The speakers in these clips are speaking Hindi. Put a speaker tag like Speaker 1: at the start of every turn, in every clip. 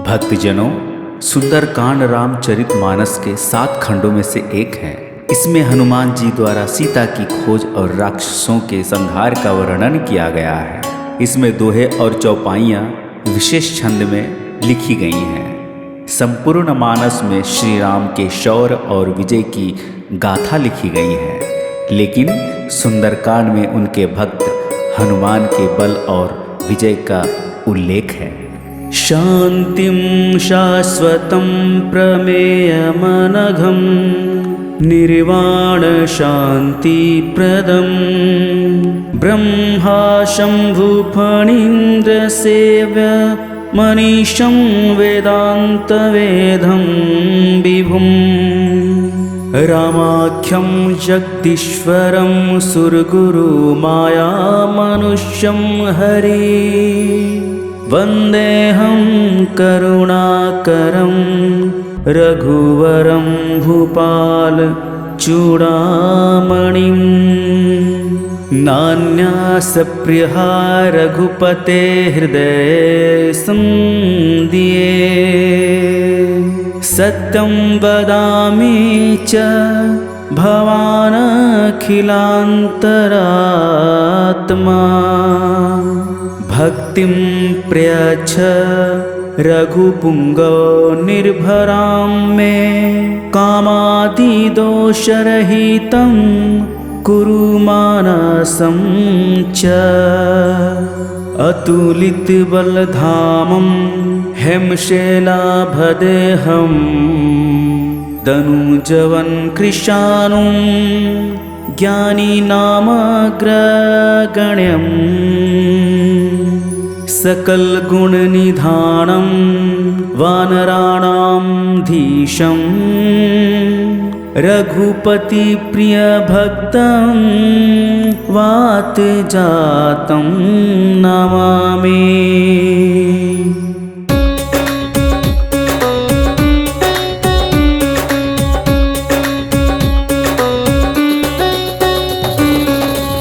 Speaker 1: भक्तजनों, सुंदरकांड रामचरितमानस के 7 खंडों में से एक है। इसमें हनुमान जी द्वारा सीता की खोज और राक्षसों के संहार का वर्णन किया गया है। इसमें दोहे और चौपाइयाँ विशेष छंद में लिखी गई हैं। संपूर्ण मानस में श्री राम के शौर्य और विजय की गाथा लिखी गई है, लेकिन सुंदरकांड में उनके भक्त हनुमान के बल और विजय का उल्लेख है। शांतिं शाश्वतं प्रमेयमनघं निर्वाण शांतिप्रदं ब्रह्मा शंभु फणीन्द्र सेव्य मनीषं वेदांत वेदं विभुं रामाख्यं जगदीश्वरं सुरगुरु माया मनुष्यं हरि वन्देऽहं करुणाकरं रघुवरं भूपाल चूडामणिं नान्यासप्रिया रघुपते हृदये संदिये सत्यं वदामि च भवान् अखिलान्तरात्मा भक्तिं प्रयच्छ रघुपुंगव निर्भरां मे कामादिदोषरहितं कुरु मानसं च अतुलितबलधामं हेमशैलाभदेहं दनुजवन् कृशानुं ज्ञानिनामग्रगण्यम् सकलगुणनिधानं वानराणां धीशं रघुपतिप्रियभक्तं वातजातं नमामि।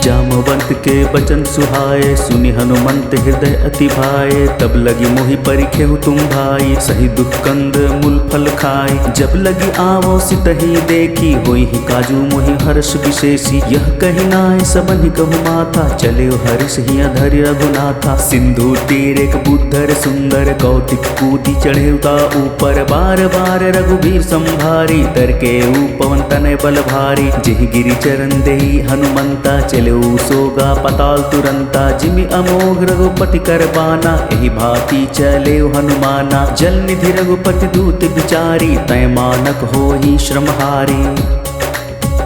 Speaker 1: जामवंत के बचन सुहाए, सुनि हनुमंत हृदय अति भाए। तब लगी मोहि परिखेहु तुम भाई, सही दुख कंद मूल फल खाए। जब लगी आवो सितहि देखी, होई ही काजू मोहि हर्ष विशेषी। यह कही नाय सबहि कहु माथा, चले हर्ष ही धरि रघुनाथा। सिंधु तीर एक बुद्धर सुंदर, कौतिक कूदी चढ़े उता ऊपर। बार बार रघुबीर संभारी, तर के पवन तनय बल भारी। जेहि गिरि चरण देहि हनुमंता, चले सोगा पताल तुरंता। जिमि अमोघ रघुपति कर बाना, एहि भांति चले हनुमाना। जल निधि रघुपति दूत बिचारी, तय मानक होहि श्रमहारी।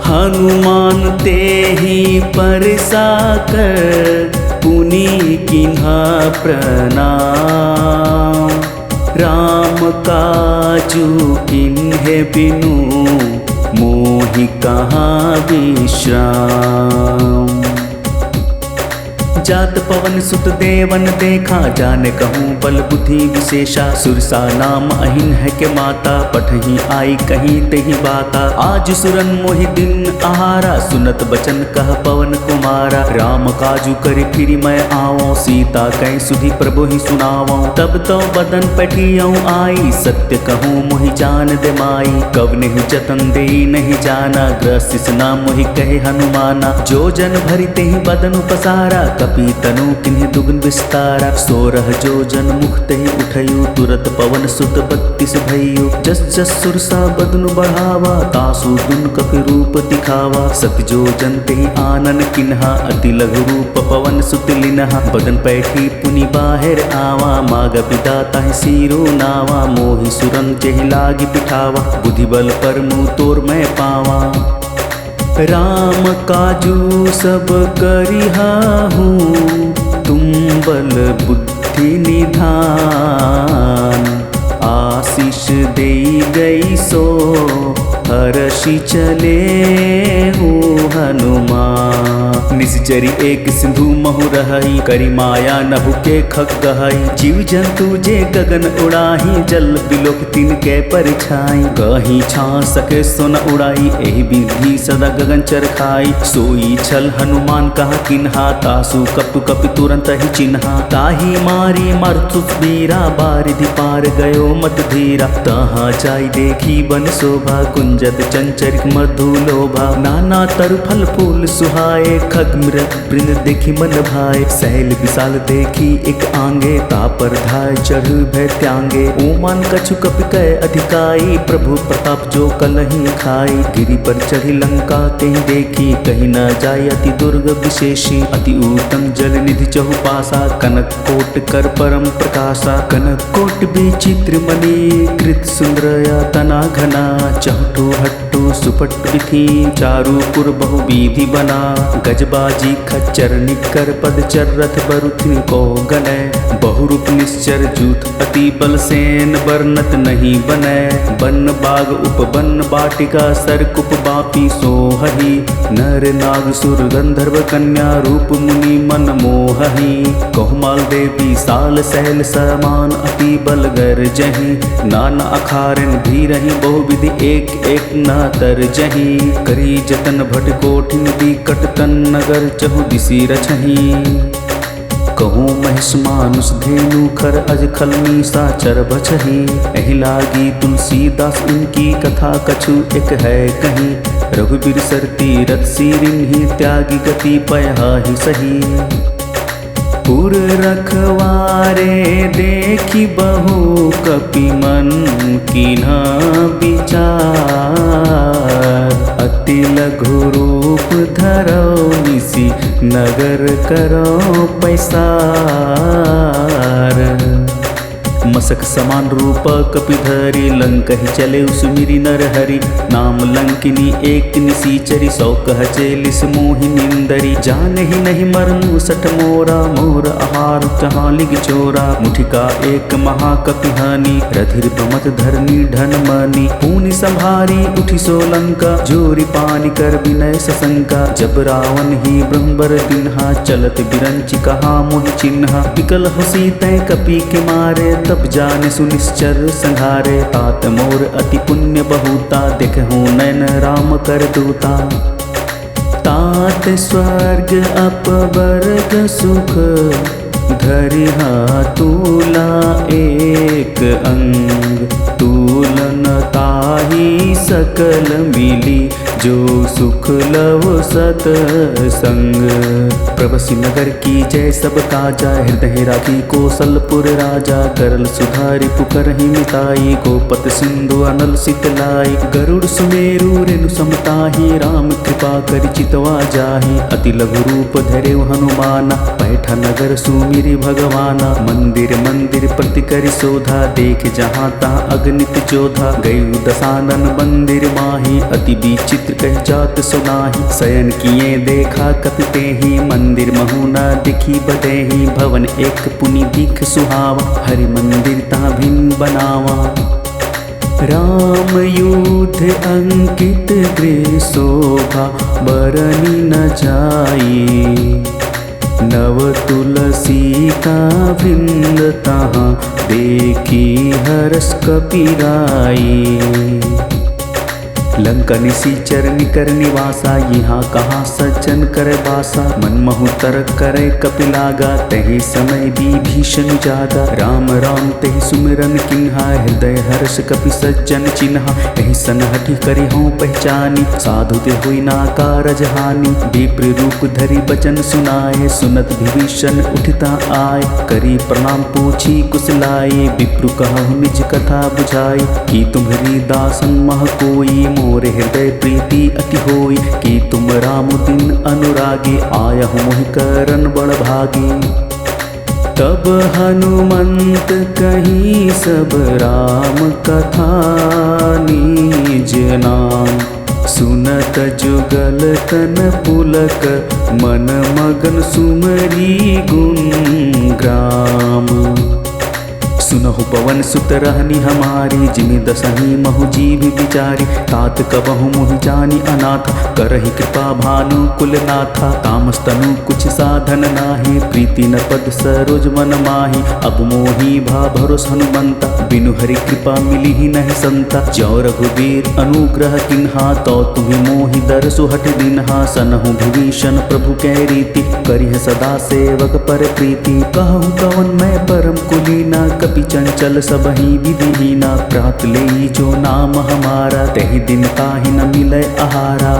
Speaker 1: हनुमान तेहि परसाकर, पुनि किन्हा प्रणाम। राम काजू किन्हे बिनु, मोहि कहाँ विश्राम। जात पवन सुत देवन देखा, जाने कहूँ बल बुद्धि विशेषा। सुरसा नाम अहिन है के माता, पठही आई कहीं तेहि बाता। आज सुरन मोहि दिन आहारा, सुनत बचन कह पवन कुमारा। राम काजू करि फिरि मैं आवो, सीता कै सुधि प्रभु ही सुनावो। तब तो बदन पटियऊ आई, सत्य कहूँ मोहि जान दे माई। कब नहीं जतन दे नहीं जाना, ग्रसिस नाम मोहि कहे हनुमाना। जो जन भरि तेहि बदन पसारा, तनु किन्हि दुगुन विस्तारा। 16 जो जन मुख तेहि उठयु, तुरत पवन सुत 32 भयु। जस जस सुरसा बदनु बढ़ावा, तासु दुन कपि रूप दिखावा। सत जो जन तेहि आनन किन्हा, अति लघु रूप पवन सुत लिन्हा। बदन पैठी पुनि बाहिर आवा, माग पिता ताहि सीरो नावा। मोहि सुरन जेहि लागी पिठावा, बुद्धि बल पर मुँह तोर मैं पावा। राम काजू सब करिहाहू, तुम बल बुद्धि निधान। आशीष दे गई सो हर्षि चले हूँ हनुमान। निश्चरी एक सिंधु महु रहई, करी माया नभु के खग गहई। जीव जंतु जे गगन उड़ाही, जल बिलोक तिन के परछाई। गही छा सके सोन उड़ाई, एहि विधि सदा गगन चरखाई। सोई छल हनुमान कहा किन्हा, तासु कपि कपि तुरंत ही चिन्हा। ताही मारी मरथुस बीरा, बारिधि पार गयो मत धीरा। तहाँ जाई देखी बन शोभा, कुंजत चंचरिक मधु लोभा। नाना तरु फल फूल सुहाए, खग मृग वृंद देखी मन भाए। सैल विशाल देखी एक आंगे, तापर धाय चढ़ भय त्यांगे। ओमान कछु कपि कय अधिकाई, प्रभु प्रताप जो कलहि खाई। गिरि पर चढ़ी लंका तेहि देखी, कहीं न जाय अति दुर्ग विशेषी। अति उत्तम जल निधि चहुपासा, कनक कोट कर परम प्रकाशा। कनक कोट विचित्र मणि, कृत सुंदरया तना घना। चहटु हट्टु सुपट विधि, चारु पुर बहु विधि बना। गजबाजी खच्चर निकर पद चर, रथ बरुथिन को गनय। बहुरूप निश्चर जूथ अति बल, सेन बरनत नहीं बनय। बन बाग उपबन बाटिका, सरकुप बापी सोहहि। नर नाग सुर गंधर्व कन्या, रूप मुनि मन मोहहि। कहुमाल देवी साल सैल समान, अति बल गरजहि। नाना अखारन भीरहि, बहुविधि एक एक न तरजहि। करी जतन भट कोठिन बिकट, तन नगर चहु दिसि रचहि। कहूँ महिष मानुष धेनु, खर अज खल निशाचर बचहि। एहि लागी तुलसीदास इनकी कथा, कछु एक है कहीं। रघुबीर सर तीरथ सिरिन्हि, त्यागी गति पयहि सही। पुर रखवारे देखी बहु, कपि मन कीन्हा विचार। अति लघु रूप धरौ निसि, नगर करो पैसार। मसक समान रूप कपि धरि, लंकहि चले सुमिरि नर हरि। नाम लंकिनी एक निसीचरी, सौ कह चेलिस मोहि निंदरी। जानहि नहीं मरनु सठ मोरा, मोर आहार जहाँ लिग चोरा। मुठिका एक महाकपि हानि, रधिर प्रमत धरनी ढन मनी। पूनि संभारी उठि सो लंका, जोरि पानि कर विनय सशंका। जब रावण ही ब्रह्मबर दिन्हा, चलत बिरंचि कहा मोहि चिन्हा। विकल होसी तै कपि के मारे, तब जाने सुनिश्चर संघारे। तात मोर अति पुण्य बहुता, देखहूँ नयन राम कर दूता। तात स्वर्ग अपवर्ग सुख, धरिहा तूला एक अंग। तूलन ताहि सकल मिली, जो सुख लव सत संग। प्रभसि नगर की जय सब काजा, हृदय राखी कौशलपुर राजा। करल सुधारि पुकरहि मिताई, गोपत सिंधु अनल सितलाई। गरुड़ सुमेरु रेणु समताहि, राम कृपा करि चितवा जाहि। अति लघु रूप धरे हनुमाना, बैठा नगर सुमिरि भगवाना। मंदिर मंदिर प्रति करि शोधा, देख जहाँ तहाँ अगणित जोधा। गयु दसानन मंदिर माही, अति विचित्र कह जात सुनाही। शयन किए देखा कपि तेहि, मंदिर महु न दिखी बदेहि। भवन एक पुनि दिख सुहावा, हरि मंदिर ता भिन्न बनावा। राम युद्ध अंकित गृह शोभा, बरनी न जाई। नव तुलसी का वृंद, तहाँ देखी हर्ष कपिराई। लंका निसीचर निकर निवासा, यहाँ कहाँ सज्जन करे बासा। मनमहु तरक करे कपिलागा, तहि समय विभीषण जागा। राम राम तेहि सुमिरन किन्हा, हृदय हर्ष कपि सज्जन चिन्हा। एहि सनहठि करि हों पहचानी, साधु ते हुई ना कारज हानि। विप्र रूप धरि बचन सुनाए, सुनत विभीषण उठिता आए। करी प्रणाम पूछी कुशलाए, विप्र कहु निज कथा बुझाई। कि तुम्हारी दासन मह कोई, मोरे हृदय प्रीति अति होई। कि तुम राम दिन अनुरागी, आयहु मोहि करन बड़ भागी। तब हनुमंत कहीं सब राम कथा, निज नाम सुनत जुगल तन पुलक। मन मगन सुमरी गुण ग्राम, सुनहु पवन सुत रहनी हमारी, जिमि दसही महु जीव विचारी। तात कबहु मोहि जानी अनाथ, करहि कृपा भानु कुलनाथा। तामस तनु कुछ साधन नाही, प्रीति न पद सरोज मन माही। अब मोहि भा भरोस हनुमंता, बिनु हरि कृपा मिली ही नहीं संता। ज्यों रघुबीर अनुग्रह किन्हा, तो तुम्हि मोहि दरसु हट दिन्हा। सनहु विभीषण प्रभु कै रीति, करिह सदा सेवक पर प्रीति। कहूँ कवन मैं परम कुलीना, कपि चंचल सबहि विधिहीना। प्रात लेई जो नाम हमारा, तहि दिन ताहि न मिलै आहारा।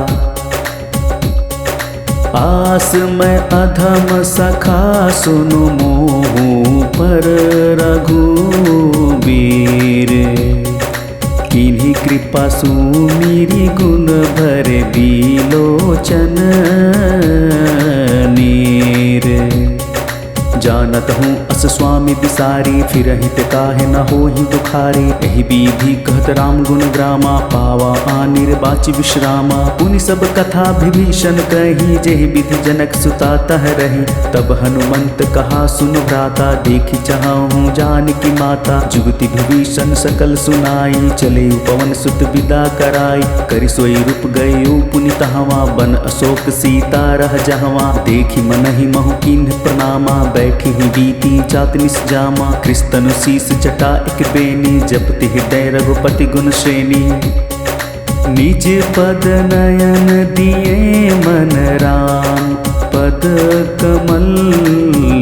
Speaker 1: आस मैं अधम सखा सुनु मोहु पर रघुबीर। किन्हीं कृपा सुमिरि गुण भरे बिलोचन नीर। जानत हूँ अस स्वामी बिसारी, फिर हित काहे न होहि दुखारी। एहि विधि कहत राम गुण ग्रामा, पावा निर्वाचि विश्रामा। पुनि सब कथा विभीषण कही, जेहि विधि जनक सुता तह रही। तब हनुमंत कहा सुन भ्राता, देखि चाहूँ जानकी माता। जुगति विभीषण सकल सुनाई, चले पवन सुत विदा कराई। करि सोई रूप गए पुनि तहवा, बन अशोक सीता रह जहवा। देखि मनहि महु कीन्ह प्रणामा, बैठी ही बीती जात निस जामा। कृस्तनु शीस जटा एक बेनी, जपति हृदय रघुपति गुण श्रेणी। निज पद नयन दिए मन राम, पद कमल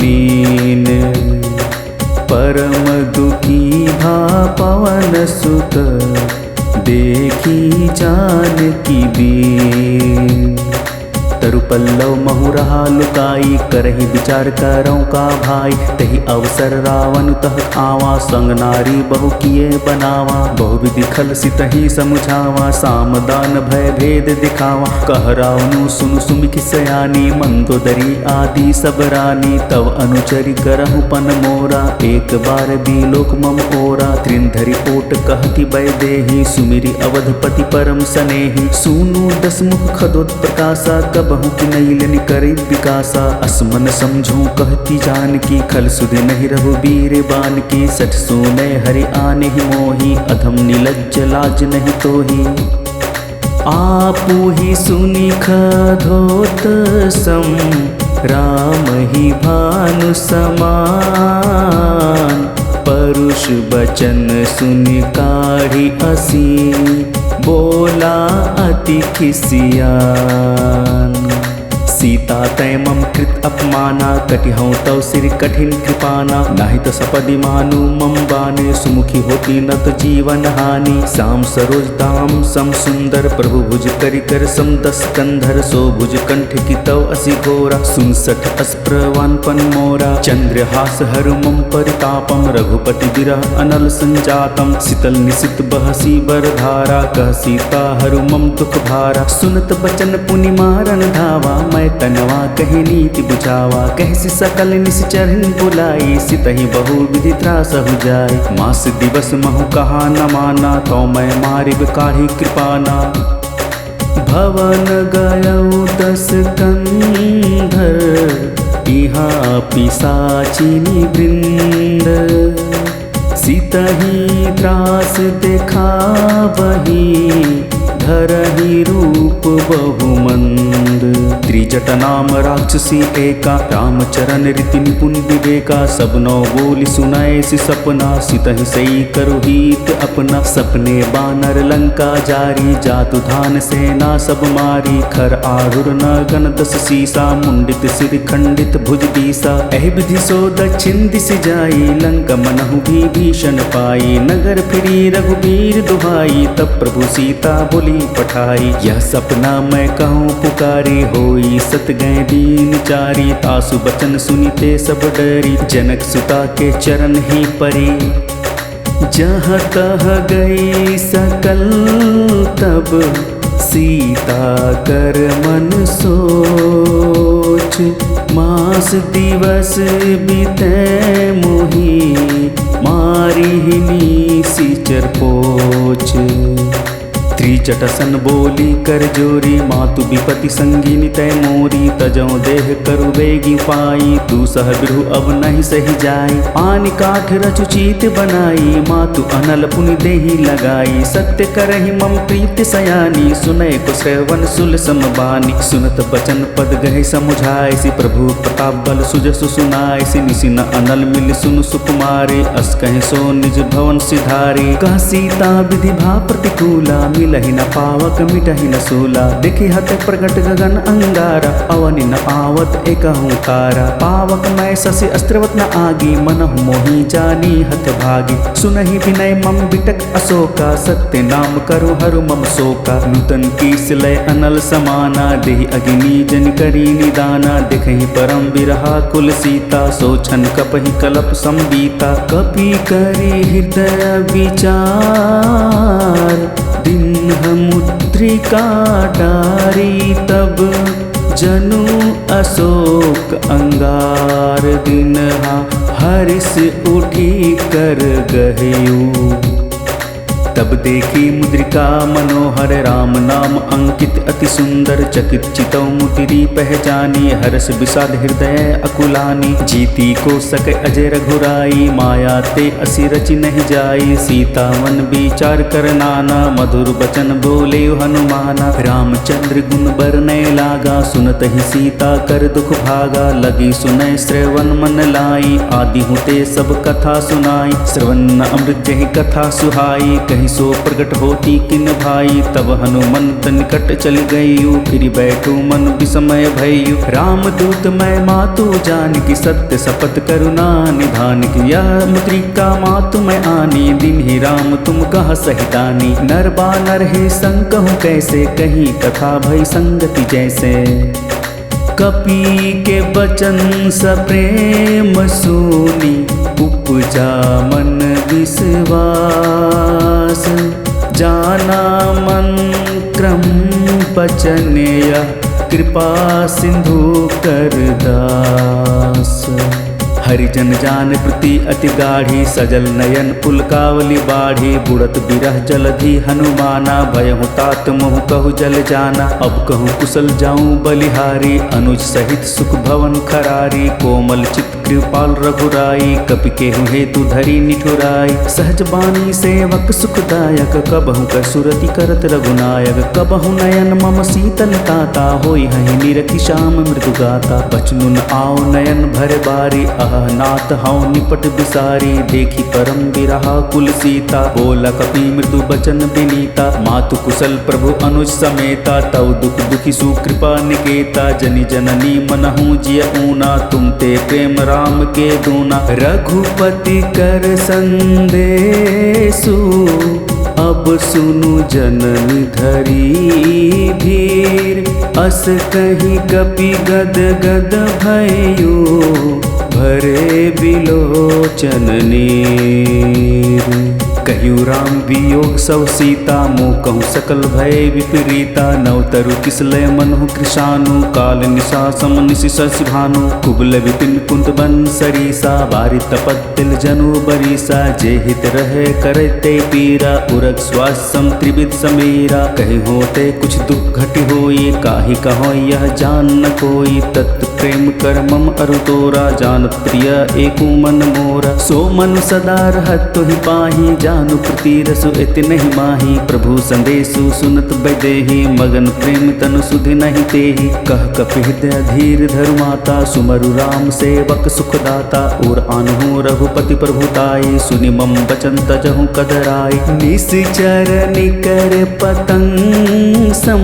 Speaker 1: लीन। परम दुखी भा पवन सुत, देखी जानकी दीन। तरु पल्लव महु रहा लुकाई, करहि विचार करौं का भाई। तहि अवसर रावण तह आवा, संग नारी बहु किए बनावा। बहु विधि खल सितहि समुझावा, सामदान भय भेद दिखावा। कह रावणु सुनु सुमिखि सयानी, मंदोदरी आदि सब रानी। तव अनुचरि करहु पन मोरा, एक बार बिलोक मम ओरा। त्रिंधरि ओट कहति वैदेही, सुमिरि अवधपति परम सनेही। सुनु दसमुख खदोत प्रकाशा, कबहु किनैल करि विकासा। असमन समझूं कहती जानकी, खल सुधि नहीं रघुबीर बानकी। सठ सुनै हरि आने ही मोही, अधम निलज्ज लाज नहीं तोही। आपू ही सुनि खधोत सम, राम ही भानु समान। परुष बचन सुनि काढ़ी असी, बोला अति खिसियान। सीता तै मम कृत अपमाना, कटिहौं तव सिर कठिन कृपाना। नाही तो सपदि मानु मम बाने, सुमुखी होती न तो जीवन हानि। श्याम सरोज दाम सम सुंदर, प्रभु भुज करि कर सम दस कंधर। सो भुज कंठ की तव असी घोरा, सुनसठ अस्प्रवान पन मोरा। चंद्रहास हरु मम परितापम, रघुपति विरह अनल संजातम। शीतल निशित बहसी बरधारा, कह सीता हरु मम दुख भारा। सुनत बचन पुनि मारन धावा, मैं तनवा कहि नीति बुझावा। कहसी सकल निश्चरन बुलाई, सितहि बहु विधि त्रास हो जाय। मास दिवस महु कहा न माना, तो मैं मारिब काढ़ी कृपाना। भवन गयौ दस कंधर, इहाँ पिशाचिनी वृंद। सितहि त्रास देखावही, धरहि रूप बहुमंद। त्रिजट नाम राक्षसी एका, रामचरण रीति निपुण विवेका। सब नौ बोली सुनाए सि सपना, सितहि सई करु हित अपना। सपने बानर लंका जारी, जातु धान सेना सब मारी। खर आहुर नगन दस सीसा, मुंडित सिर खंडित भुज बीसा। एहि विधि सो दक्षिण दिस जाई, लंका मनहु विभीषण पाई। नगर फिरी रघुबीर दुहाई, तब प्रभु सीता बोली पठाई। यह सपना मैं कहूँ पुकारी, होई सत गए दीन चारी। तासु बचन सुनिते सब डरी, जनक सुता के चरण ही परी। जहाँ तह गई सकल, तब सीता कर मन सोच। मास दिवस बीते मोही, मारी निशिचर पोछ। त्रिजटसन बोली कर जोरी, मातु विपति संगिनी तय मोरी। तजौ देह करु बेगी पाई, तू सह बिरहु अब नहीं सही जाई। आनि काठ रचु चीत बनाई, मातु अनल पुनि देही लगाई। सत्य करहि मम प्रीति सयानी, सुनय को श्रवण सुल समबानी। सुनत बचन पद गहे समुझाय, सि प्रभु प्रताप बल सुजसु सुनाय। सि निसि न अनल मिल सुनु सुकुमारे, अस कहि सो निज भवन सिधारे। कह सीता विधि भा प्रतिकूला, मिलहि न पावक मिटहि न सूला। देखि हत प्रगट गगन अंगारा, अवनि न आवत एकहु तारा। पावक मैं शशि अस्त्रवत न आगी, मनहु मोहि जानी हत भागी। सुनहि विनय मम बिटक अशोका, सत्य नाम करु हरु मम शोका। नूतन कीस लय अनल समाना, देहि अग्नि जन करी निदाना। देखहि परम बिरहा कुल सीता, सोछन कपहि कलप संबीता। कपि करी हृदय विचार, दिन मुद्रिका डारी। तब जनु अशोक अंगार, दिनहा हर्ष उठी कर गहयू। तब देखी मुद्रिका मनोहर, राम नाम अंकित अति सुंदर। चकित चितौ मुटिरी पहचानी, हर्ष विषाद हृदय अकुलानी। जीती को सके अजय रघुराई, माया ते असि रचि नहीं जाई। सीता मन विचार कर नाना, मधुर बचन बोले हनुमाना। रामचंद्र गुण बरनय लागा, सुनत ही सीता कर दुख भागा। लगी सुनय श्रवण मन लाई, आदि हुते सब कथा सुनाई। श्रवण अमृत जहि कथा सुहाई, कहीं सो प्रगट होती किन भाई। तब हनुमंत निकट चल गयु, फिर बैठू मन विस्मय भयु। रामदूत मैं मातु जान की, सत्य शपथ करुणा निधान की। यह मुद्रिका मातु मैं आनी, दिन ही राम तुम कह सहितानी। नर बानर हे संकहु कैसे, कहीं कथा भई संगति जैसे। कपि के बचन सप्रेम सुनी, उपजा मन विश्वास। जाना मन क्रम बचन, यह कृपा सिंधु कर दास। हरिजन जान प्रति अति गाढ़ी, सजल नयन पुलकावली बाढ़ी। बुड़त बिरह जलधि हनुमाना, भयहु तात मोहु कहु जल जाना। अब कहूँ कुशल जाऊं बलिहारी, अनुज सहित सुख भवन खरारी। कोमल चित कृपाल रघुराई, कपि केहु हेतु धरी निठुराई। सहज बानी सेवक सुखदायक, कबहु कर सुरति करत रघुनायक। कबहु नयन मम शीतल ताता, होई हहि निरखि श्याम मृदु गाता। बचनु न आओ नयन भर बारी, नाथ हऊँ निपट बिसारी। देखी परम बिरहा कुल सीता, बोला कपि मृदु बचन विनीता। मातु कुशल प्रभु अनुज समेता, तव दुख दुखी सुकृपा निकेता। जनि जननी मनहु जिय ऊना, तुम ते प्रेम राम के दूना। रघुपति कर संदेशु, अब सुनु जननी धरी धीर। अस कहीं कपि गद गद भयु, भरे बिलोचन नीर। कहियो राम वियोग सब सीता, मोह कहूँ सकल भय विपरीता। नवतरु किसलय मनहु कृशानु, काल निशा सम निशि शशि भानु। कुबल विपिन कुंत बन सरीसा, बारी तपत तिल जनु बरीसा। जे हित रहे करते पीरा, उरग स्वासम त्रिविध समीरा। कहे होते कुछ दुख घटि होई, काहि कहो यह जान न कोई। तत् प्रेम कर मम अरु तोरा, जानत प्रिय एको मन मोरा। सो मन सदा रहत तो ही पाही, जानु प्रति रसु इति नहीं माही। प्रभु संदेशु सुनत बैदेही, मगन प्रेम तनु सुधि नहीं तेही। कह कपि हृदय धीर धरु माता, सुमरु राम सेवक सुखदाता। और आनहु रघुपति प्रभुताई, सुनि मम बचन तजहु कदराई। निश्चर निकर पतंग सम,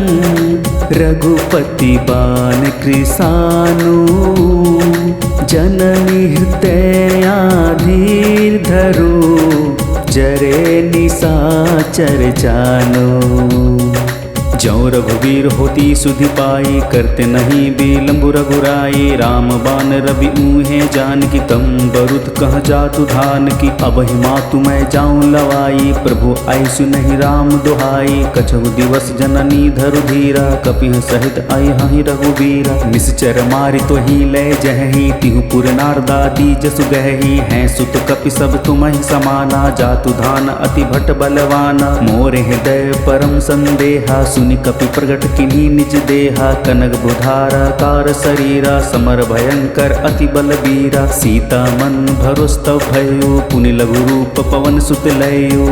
Speaker 1: रघुपति बान कृसानु। जननी हृदया धीर धरो, जरे निशाचर जानो। जौ रघुवीर होती सुधि पाई, करते नहीं बिलम्ब रघुराई। राम बान रवि ऊहे जानकी, तम बरुत कह जातु धान की। अब मातु मैं जाऊं लवाई, प्रभु ऐसु नहीं राम दुहाई। कछहु दिवस जननी धरु धीरा, कपिह सहित आई हहि रघुबीरा। निश्चर मारि तो ही ले जहि, तिहु पुर नारदादी जसु गहि। हैं सुत कपि सब तुम्हि समाना, जातु धान अति भट बलवाना। मोरे हृदय परम संदेहा, सुनि कपि प्रगट किन्ही निज देहा। कनक बुधारा कार शरीरा, समर भयंकर अति बलबीरा। सीता मन भरोस तव भयो, पुनि लघु रूप पवन सुत लयो।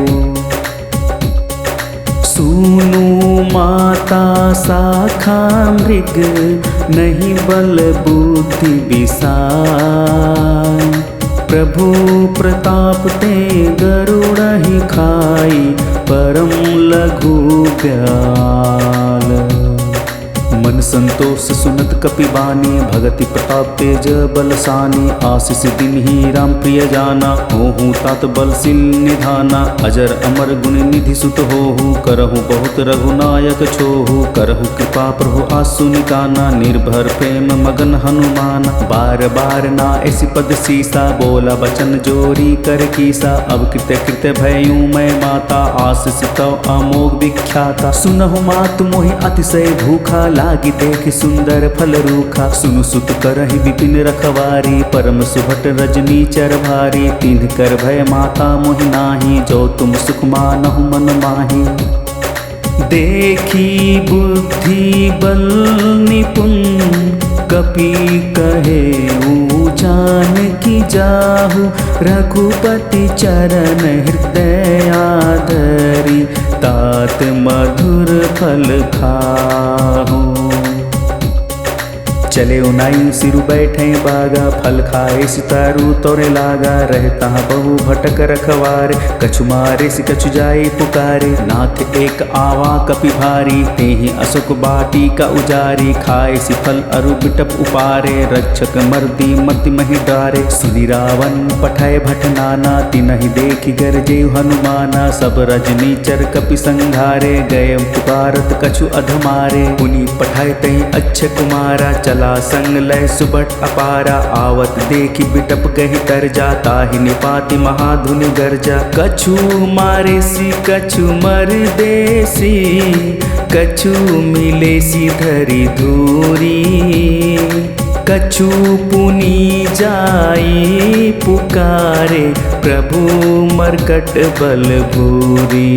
Speaker 1: सुनु माता शाखा मृग, नहीं बल बुद्धि विशाल। प्रभु प्रताप ते गरुड़ ही खाई, परम लघु ब्याल। मन संतोष सुनत कपि बानी, भगति प्रताप तेज बलसानी। आशीष दिन ही राम प्रिय जाना, होहु तात बलशील निधाना। अजर अमर गुण निधि सुत होहु, करहु बहुत रघुनायक छोहु। करहु कृपा प्रभु आसु निकाना, निर्भर प्रेम मगन हनुमाना। बार बार ना ऐसी पद सीसा, बोला बचन जोरी कर कीसा। अब कृत्य कृत्य भयू मैं माता, आशीष तव अमोघ विख्याता। सुनहु मात मोहि अतिशय भूखा, लागी देख सुंदर फल रूखा। सुनु सुत करहि विपिन रखवारी, परम सुभट रजनी चर भारी। तिन्ह कर भय माता मोहि नाही, जो तुम सुख मानहु मन माही। देखी बुद्धि बल निपुण, कपि कहे जानकी जाहु। रघुपति चरण हृदय आदरी, तात मधुर फल खाहु। चले उनाई सिरु बैठे बागा, फल खाए सितारू तोरे लागा। रहता बहु भटक रखवारे, कछु मारे सि कछु जाए पुकारे। नाथ एक आवा कपि भारी, तेहि अशोक बाटी का उजारी। खाए सि फल अरु बिटप उपारे, रक्षक मर्दी मति महि डारे। सुनि रावण पठाए भट नाना, तिनहि देखि गरजे हनुमाना। सब रजनी चर कपि संघारे, गए पुकारत कछु अधमारे। पुनि पठाए तहि अच्छे कुमारा, चला संग लय सुबट अपारा। आवत देखी बिटप गहि तरजा, ताहि निपाति महाधुनि गर्जा। कछु मारे सी कछु मर देसी, कछु मिले सी धरि धूरी। कछु पुनि जाई पुकारे, प्रभु मरकट बल भूरी।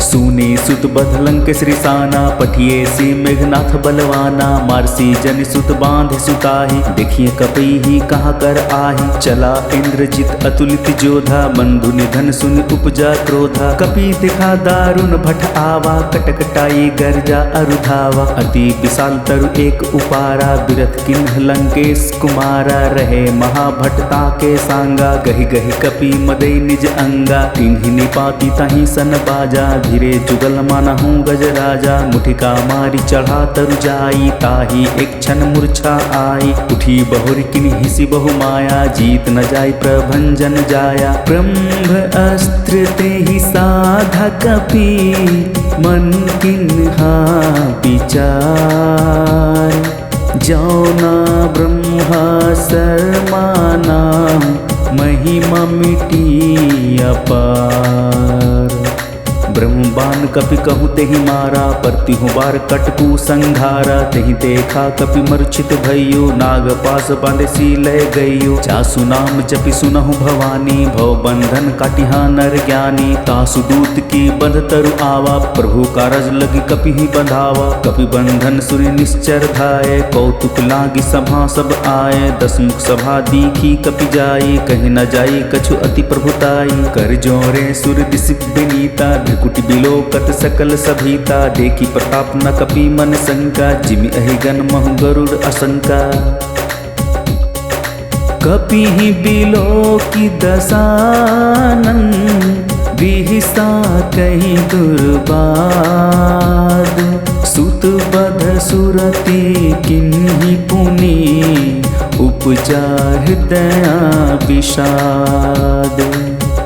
Speaker 1: सुनी सुत बधलंक श्रीसाना, पठिए सी मेघनाथ बलवाना। मारसी जन सुत बांध सुताही, देखिए कपि ही कहाँ कर आही। चला इंद्रजित अतुलित जोधा, बंधु निधन सुन उपजा क्रोधा। कपि दिखा दारुण भट आवा, कटकटाई गर्जा अरुधावा। अति विशाल तरु एक उपारा, बिरथ किन्ह लंकेश कुमारा। रहे महाभटता के सांगा, गहि गहि कपि मदई निज अंगा। तिन्हि निपाति तहि सन बाजा, धीरे जुगल मानहु गज राजा। मुठिका मारी चढ़ा तरु जाई, ताही एक क्षण मूर्छा आई। उठी बहुर किन्हि सि बहु माया, जीत न जाय प्रभंजन जाया। ब्रह्म अस्त्र तेहि साधा कपि, मन किन्हा विचार। जौना ब्रह्मा शर्माना, महिमा मिटी अपार। ब्रह्मबान कपि कहु तेहि मारा, परतिहु बार कटकु संघारा। तेहि देखा कपि मूर्छित भइयो, नाग पास बांधे सी लय गइयो। जासु नाम जपि सुनहु भवानी, भव बंधन काटिहा नर ज्ञानी। तासु दूत की बंध तरु आवा, प्रभु कारज लगी कपि ही बंधावा। कपि बंधन सुरि निश्चर धाये, कौतुक लागी सभा सब आए। दसमुख सभा दीखी कपि जाई, कहीं न जाई कछु अति प्रभुताई। कर जोरे सुर दिसि विनीता, कुटि बिलोकत सकल सभीता। देखी प्रताप न कपि मन शंका, जिमि अहिगन महु गरुड़ अशंका। कपि ही बिलोकी दसानन, बिहिसा कहीं दुर्बाद। सुत बध सुरति किन्हि पुनि, उपजा हृदय विषाद।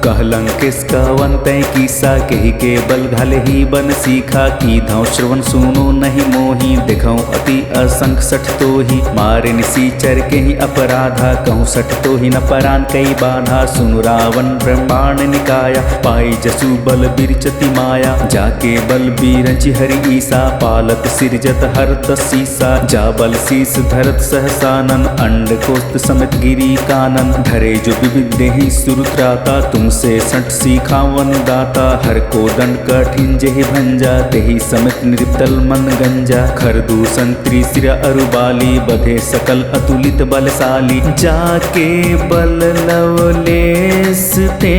Speaker 1: कहलं किसका वंतै कीसा कही के बल घाले ही बन सीखा की धाव श्रवण सुनो नहीं मोही दिखाऊं अति असंख सठ तो ही मारे निसीचर के ही अपराधा कहूँ सठ तो ही न परान कई बाधा सुनु रावण ब्रह्मांड निकाया पाई जसु बल बिरचति माया जाके बल बीरंचि हरि ईसा पालत सिरजत हर सीसा जा बल शीस धरत सहसानन अंड कोस्त समित गिरी कानन धरे जो विविध ही सुरुत्राता तुमसे सठ सीखावन दाता हर को दंड कठिन जेहि भंजा तेहि समित निर्तल मन गंजा खर दूषण त्रिशिर अरुबाली बधे सकल अतुलित बलशाली जाके बल लवलेस ते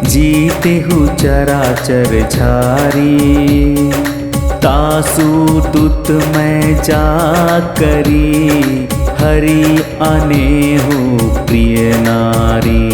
Speaker 1: जीते हु चराचर झारी तासु दुत मैं जा करी हरि अनेहु प्रिय नारी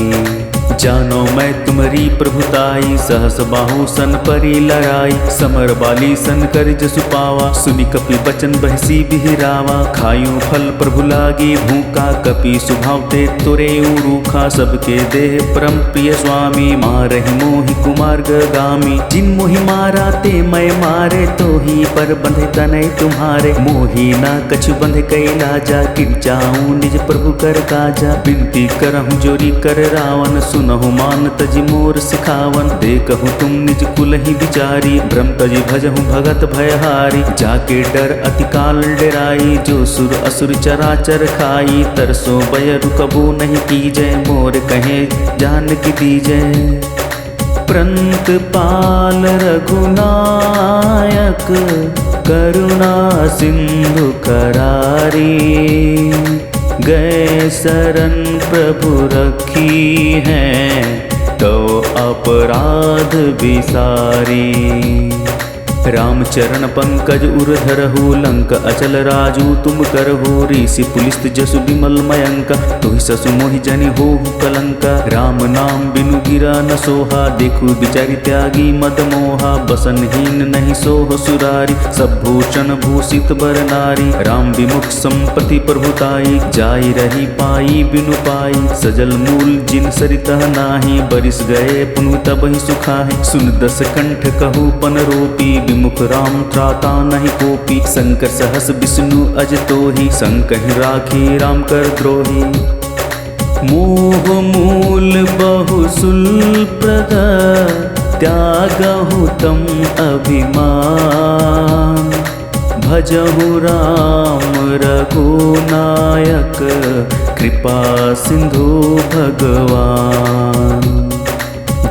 Speaker 1: जानो मैं तुम्हारी प्रभुताई सहस बाहु सन परी लड़ाई समर बाली सन कर जसु पावा सुनि कपि बचन बहसी बिहरावा खायूं फल प्रभु लागी भूखा कपि सुभाव ते तुरे रूखा सबके देह परम प्रिय स्वामी मारहि मोहि कुमार गामी जिन मोहि मारा ते मैं मारे तो ही पर बंधे तनय तुम्हारे मोहि ना कछु बंधे कैला जा किन चाहूं निज प्रभु कर काजा बिनती करहूं जोरी कर रावण सुनहु मान तजि मोर सिखावन देखहु तुम निज कुल ही विचारी ब्रह्म तजि भजहु भगत भयहारी जाके डर अति काल डराई जो सुर असुर चराचर खाई तरसो बय रुकबो नहीं कीजय मोर कहे जान की दीजय प्रंत पाल रघुनायक करुणा सिंधु करारी गए शरण प्रभु रखी है तो अपराध विसारी रामचरण पंकज उरधरहु लंक अचल राजू तुम करहु ऋषि पुलिस्त जसु विमल मयंक तुहि ससु मोहि जनि होहु कलंक राम नाम बिनु गिरा न सोहा देखु बिचारी त्यागी मद मोहा बसनहीन नहीं सोह सुरारी सब भूषण भूषित बर नारी राम विमुख संपत्ति प्रभुताई जाई रही पाई बिनु पाई सजल मूल जिन सरितह नाही बरिस गए पुनु तबहि सुखाहि सुन दस कंठ कहु पन रोपी विमुख राम त्राता नहीं कोपी शंकर सहस विष्णु अज तोहि संकहि राखी राम कर द्रोही मोह मूल बहु सुलप्रद त्यागहु तम अभिमान भजहु राम रघुनायक कृपा सिंधु भगवान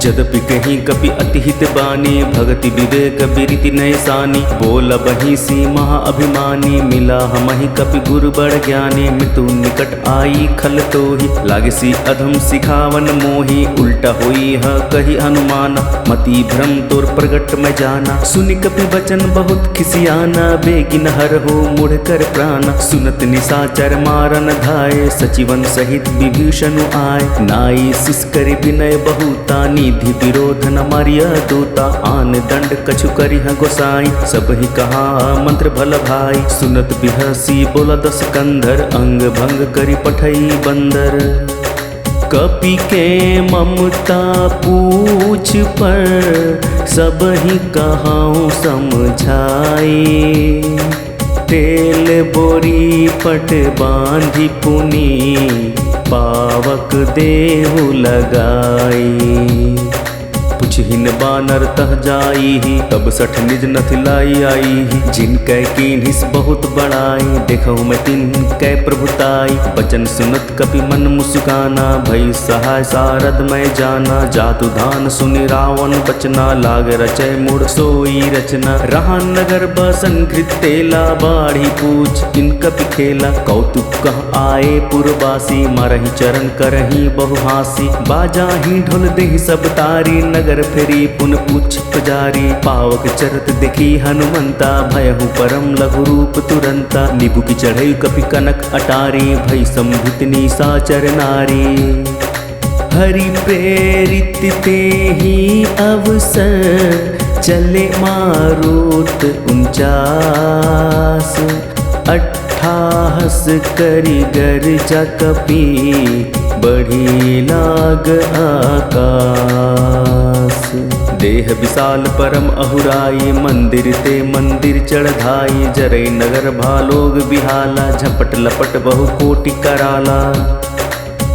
Speaker 1: जदपि कहीं कपि अतिहित बानी भगति विवेक बिरिति नैसानी बोल बही सी महा अभिमानी मिला हमहि कपि गुरु बड़ ज्ञानी मृत्यु निकट आई खल तो ही लागे सी अधम सिखावन मोही उल्टा हुई है कही हनुमान मति भ्रम तोर प्रगट में जाना सुनि कपि बचन बहुत खिसियाना बेगिन हर हो मुड़ कर प्राण सुनत निशाचर मारन धाये सचिवन सहित विभीषण आए नाई सिसकर विनय बहुता निधि विरोध न मारिया दूता आन दंड कछु करिह गोसाई सब ही कहा मंत्र भल भाई सुनत बिहसी बोला दस कंधर अंग भंग करी पठई बंदर कपि के ममता पूछ पर सब ही कहाऊं समझाई तेल बोरी पट बांधी पुनी पावक देहु लगाई पुछहिन बानर तह जाई ही तब सठ निज नथ लाई आई ही जिन कै कीन्हिस बहुत बड़ाई देखहु मैं तिन कै प्रभुताई बचन सुनत कपि मन मुस्काना भई सहाय सारद मैं जाना जातु धान सुनि रावण बचना लाग रचय मुड़ सोई रचना रहा नगर बसन घृत तेला बाढ़ी पूछ इन कपि खेला कौतुक कह आए पुरवासी मारहि चरण करही बहुहासी बाजा ही ढोल देहि सब तारी नगर फेरी पुन पूछ पुजारी पावक चरत देखी हनुमंता भयहु परम लघु रूप तुरंता निबु की चढ़ई कपि कनक अटारी भई संभित निशाचर नारी हरि प्रेरित ते ही अवसर चले मारुत 49 अट्ठाहस करि गर्जा कपि बढ़ी लाग आकाश। देह विशाल परम अहुराई, मंदिर ते मंदिर चढ़ाई। जरै नगर भालोग बिहाला, झपट लपट बहु कोटि कराला।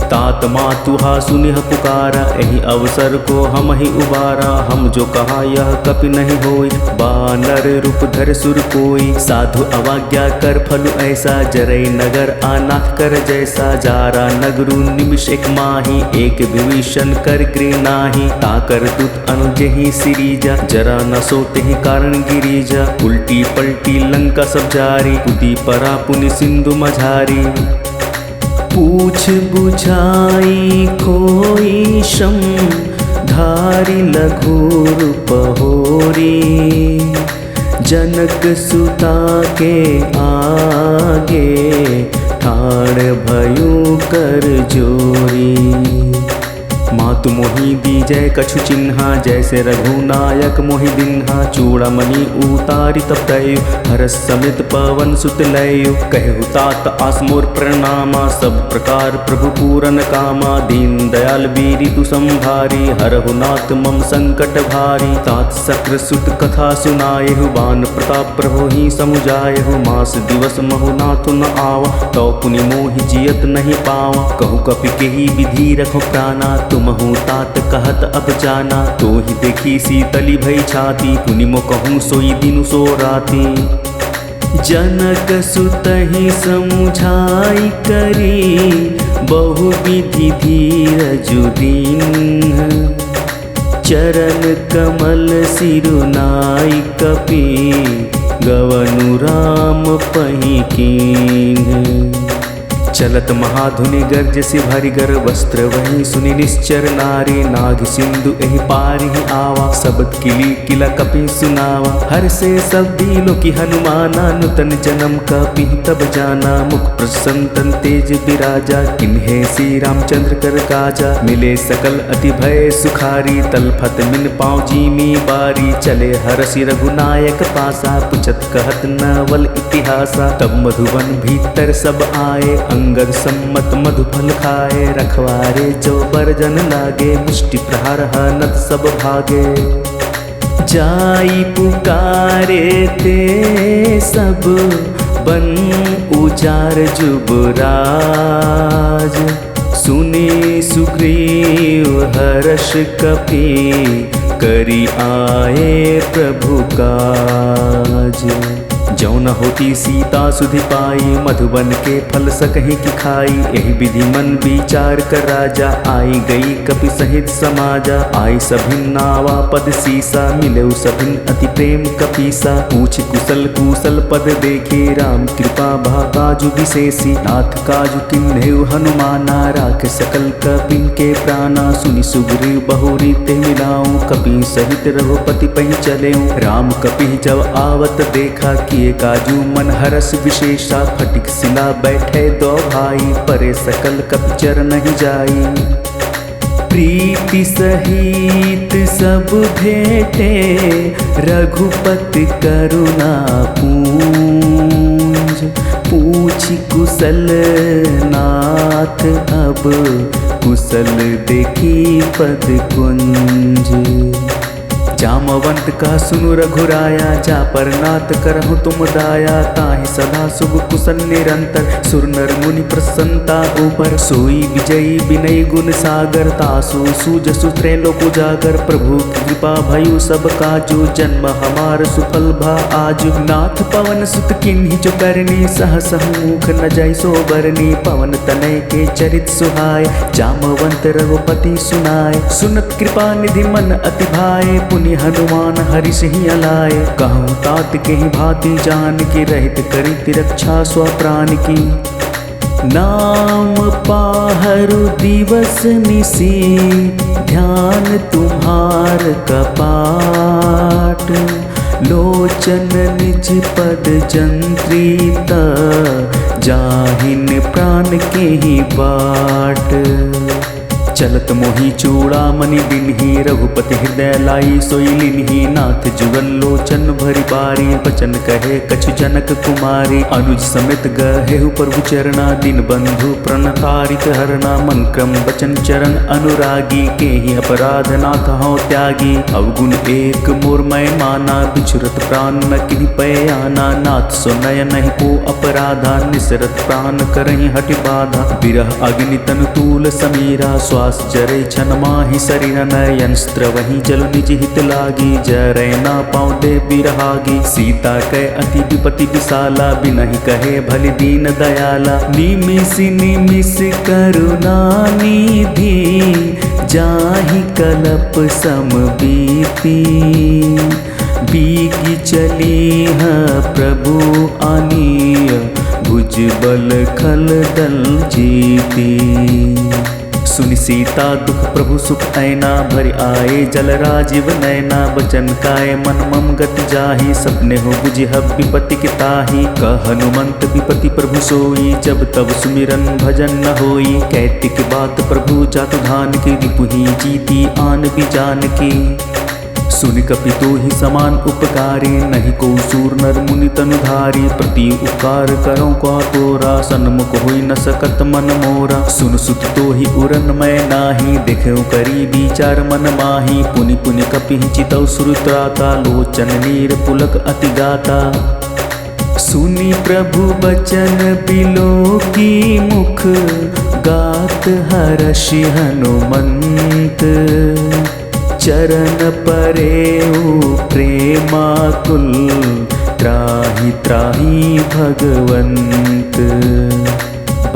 Speaker 1: तात मातुहा सुनिह पुकारा, यही अवसर को हम ही उबारा। हम जो कहा यह कपि नहीं होई, बानर रूप धर सुर कोई। साधु अवाज्ञा कर फलु ऐसा, जरै नगर आना कर जैसा। जारा नगरु निमिष एक माही, एक विभीषण कर गृह नाही। ताकर तुत अनुजहि सिरीजा, जरा न सोते ही कारण गिरिजा। उल्टी पलटी लंका सब जारी, कूदी परा पुनि सिंधु मझारी। पूछ बुझाई कोई श्रम, धारी लघु रूप होरी। जनक सुता के आगे, ठाड़ भयु कर जोरी। मातु मोहि दीजय कछु चिन्हा, जैसे रघुनायक मोहि दिन्हा। चूड़ामणि उतारि तब दयु, हरस समित पवन सुत लयु। कहु तात आसमोर प्रणामा, सब प्रकार प्रभु पूरन कामा। दीन दयाल बीरि तु संभारी, हरहु नाथ मम संकट भारी। तात शक्र सुत कथा सुनायहु, बान प्रताप प्रभु ही समुझायहु। मास दिवस महु नाथ न आवा, तो पुनि मोहि जियत नहीं पावा। कहु कपि केहि विधि रखो प्राणा, तुमहु तात कहत अब जाना। तो ही देखी शीतली भई छाती, पुनि मो कहूँ सोई दिनु सो राती। जनक सुतहि समुझाई करी, बहु विधि धीरजु दीन्ह। चरण कमल सिरुनाई कपि, गवनु राम पहि कीन्ह। चलत महाधुनि गर्ज से भारी गर, वस्त्र वही सुनि निश्चर नारी। नाग सिंधु एहि पारि ही आवा, सबद किली किला कपि सुनावा। हर से सब दिलो की हनुमाना, नूतन जन्म कपि तब जाना। मुख प्रसन्न तन तेज विराजा, किन्हे श्री रामचंद्र कर काजा। मिले सकल अति भय सुखारी, तलफत मिन पाँव जीमी बारी। चले हरसि रघुनायक पासा, पुछत कहत नवल इतिहासा। तब मधुवन भीतर सब आए, अंगद सम्मत मधुफल खाए। रखवारे जो बरजन लागे, मुष्टि प्रहार हनत सब भागे। जाई पुकारे ते सब, बन उजार जुबराज। सुने सुग्रीव हर्ष कपि, करी आए प्रभु काज। जौ न होती सीता सुधि पाई, मधुबन के फल सकहि की खाई। यही विधि मन विचार कर राजा, आई गई कपि सहित समाजा। आई सभिन नावा पद सीसा, मिले सभिन अति प्रेम कपीसा। पूछ कुशल कुशल पद देखे, राम कृपा भा काजु विशेषी। नाथ काजु किन्हेउ हनुमाना, राख सकल कपिन के प्राणा। सुनि सुग्रीव बहुरी ते मिलाऊं, कपि सहित रघुपति पहि चलेऊं। राम कपि जब आवत देखा, किए काजू मन हरस विशेषा। फटिक सिला बैठे दो भाई, परे सकल कपि चर नहीं जाई। प्रीति सहित सब भेटे, रघुपति करुणा पूंज। पूछ कुशल नाथ अब, कुशल देखी पद कुंज। जामवंत का सुनु रघुराया, जा पर नाथ करहु तुम दाया। ताहि सदा शुभ कुशल निरंतर, सुर नर मुनि प्रसन्नता ऊपर। सोई विजयी विनय गुण सागर, तासु सूजसु त्रैलोक उजागर। प्रभु की कृपा भयु सब काजु, जन्म हमार सुफल भा आजु। नाथ पवन सुत किन्हि जो करनी, सहस मुख न जय सो बरनी। पवन तनय के चरित सुहाय, जामवंत रघुपति सुनाय। सुनत कृपा निधि मन अति भाए, हनुमान हरि सिंह अलाए। कहूँ तात के ही भांति जान की, रहित करित रक्षा स्व प्राण की। नाम पाहरु दिवस निसी, ध्यान तुम्हार कपाट। लोचन निज पद जंत्रित, जाहिन प्राण के ही बाट। चलत मोही चूड़ामणि दिनहि रघुपति हृदय लाई सोई लिन्हि नाथ जुगल लोचन भरि बारी बचन कहे कछु जनक कुमारी अनुज समेत गहेहु प्रभु चरणा दिन बंधु प्रणतारित हरना मन क्रम बचन चरण अनुरागी केहि अपराध नाथ हौ त्यागी अवगुण एक मोर मैं माना बिछुरत प्राण न किन्हि पयाना नाथ सो नय नहीं को अपराधा निसरत प्राण करहि हटि बाधा बिरह अग्नि तन तूल समीरा श्वास जरे छन माहि शरीर नयन स्त्रवहि जल निज हित लागी जरै ना पाँव दे बिरहागी सीता कै अति विपति विशाला बिनहि कहे भलि दीन दयाला निमिष निमिष करुणा निधि जाहि कलप सम बीती बीगी चली है प्रभु आनीय भुज बल खल दल जीती सुनि सीता दुख प्रभु सुख ऐना भरि आए जल राजीव नैना बचन काय मन मम गति जाहि सपने हो बुझि विपति के ताहि कह हनुमंत विपति प्रभु सोई जब तब सुमिरन भजन न होई कैतिक बात प्रभु जातु धान की रिपुहि जीती आन भी जान की सुनि कपि तो ही समान उपकारी नहीं को सूर नर मुनि तनुधारी प्रति उपकार करो को तोरा सन्मुख हुई न सकत मन मोरा सुन सुत तो ही उरन मैं नाही देखो करी विचार मन माही पुनि पुनि कपि चितौ सुरत्राता लोचन नीर पुलक अति गाता सुनि प्रभु बचन बिलो की मुख गात हर्षि हनुमंत चरण परेऊ प्रेमाकुल त्राहि त्राहि भगवंत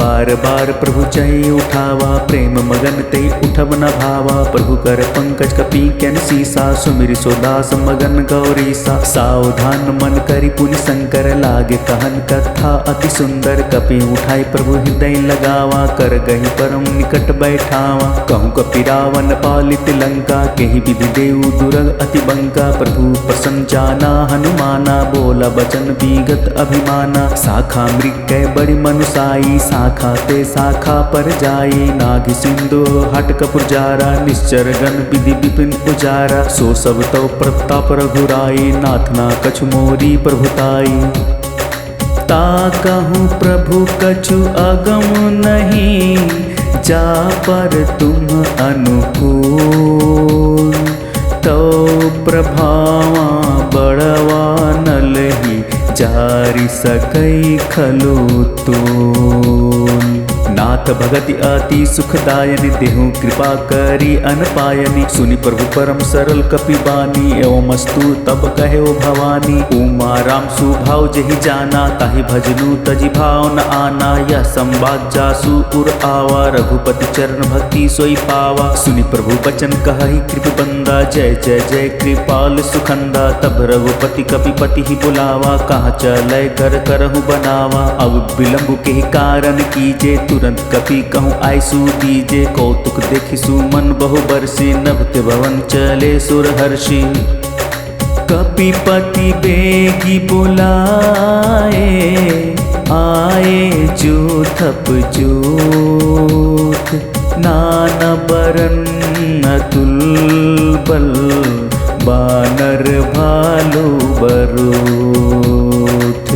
Speaker 1: बार बार प्रभु चै उठावा प्रेम मगन ते उठब न भावा प्रभु कर पंकज कपि कैन सीसा सुमिरि सोदास मगन गौरीसा सावधान मन करि पुनि शंकर लागे कहन कथा अति सुंदर कपि उठाई प्रभु हृदय लगावा कर गहि परम निकट बैठावा कहूँ कपि रावण पालित लंका केहि विधि देऊ दुर्ग अति बंका प्रभु प्रसन्न जाना हनुमाना बोला बचन विगत अभिमाना शाखा मृग कै बड़ी मनुसाई खाते शाखा पर जाई नाग सिंधु हट कपुर जारा निश्चर गण विधि विपिन उजारा सो सब तो प्रताप रघुराई नाथ ना कछु मोरी प्रभुताई ता कहूँ प्रभु कछु अगम नहीं जा पर तुम अनुकूल तो प्रभावा बड़वा नलहि जारी सकई खलो तोल नाथ भगति अति सुखदायनि देहु कृपा करी अनपायनि सुनि प्रभु परम सरल कपि बानी एवमस्तु तब कहे भवानी उमा राम सुभाव जहि जाना ताहि भजनु तजि भाव न आना यह संवाद जासु उर आवा रघुपति चरण भक्ति सोई पावा सुनि प्रभु बचन कहहि कृप बंदा जय जय जय कृपाल सुखंदा तब रघुपति कपिपति ही बुलावा कहाँ चलै कर करहु बनावा अब विलंब के कारण कीजे तुरंत कपि कहूँ आयसु दीजे कौतुक देखिसु मन बहु बरसी नभते भवन चले सुर हर्षि कपिपति बेगी बुलाए आए जो थप जोत नाना बरन अतुल बल बानर भालू बरोथ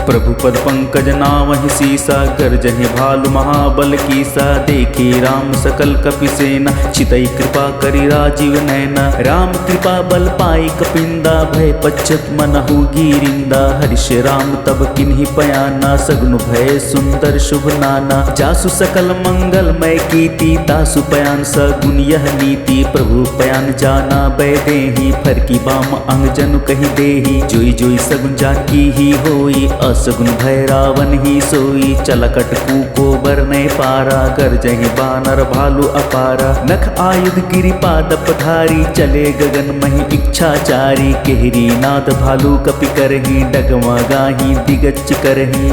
Speaker 1: प्रभु पद पंकज नामहि सीसा गर्जहि भालु महाबल कीसा देखी राम सकल कपि सेना चितई कृपा करि राजीव नैना राम कृपा बल पाई कपिंदा भय पश्चत मनहु गिरिंदा हरिष राम तब किन्हि पयाना सगुन भय सुंदर शुभ नाना जासु सकल मंगल मय कीति तासु पयान सगुन यह नीति प्रभु पयान जाना बै देहि फरकी बाम अंग जनु कहि देहि जोई जोई सगुन जाकी ही होई सगुन भय रावण ही सोई चलकट को बरने पारा गर्जहि बानर भालू अपारा नख आयुध गिरिपाद पधारी चले गगन मही इच्छाचारी केहरी नाद भालू कपि करहि डगमा गाही दिगज करहि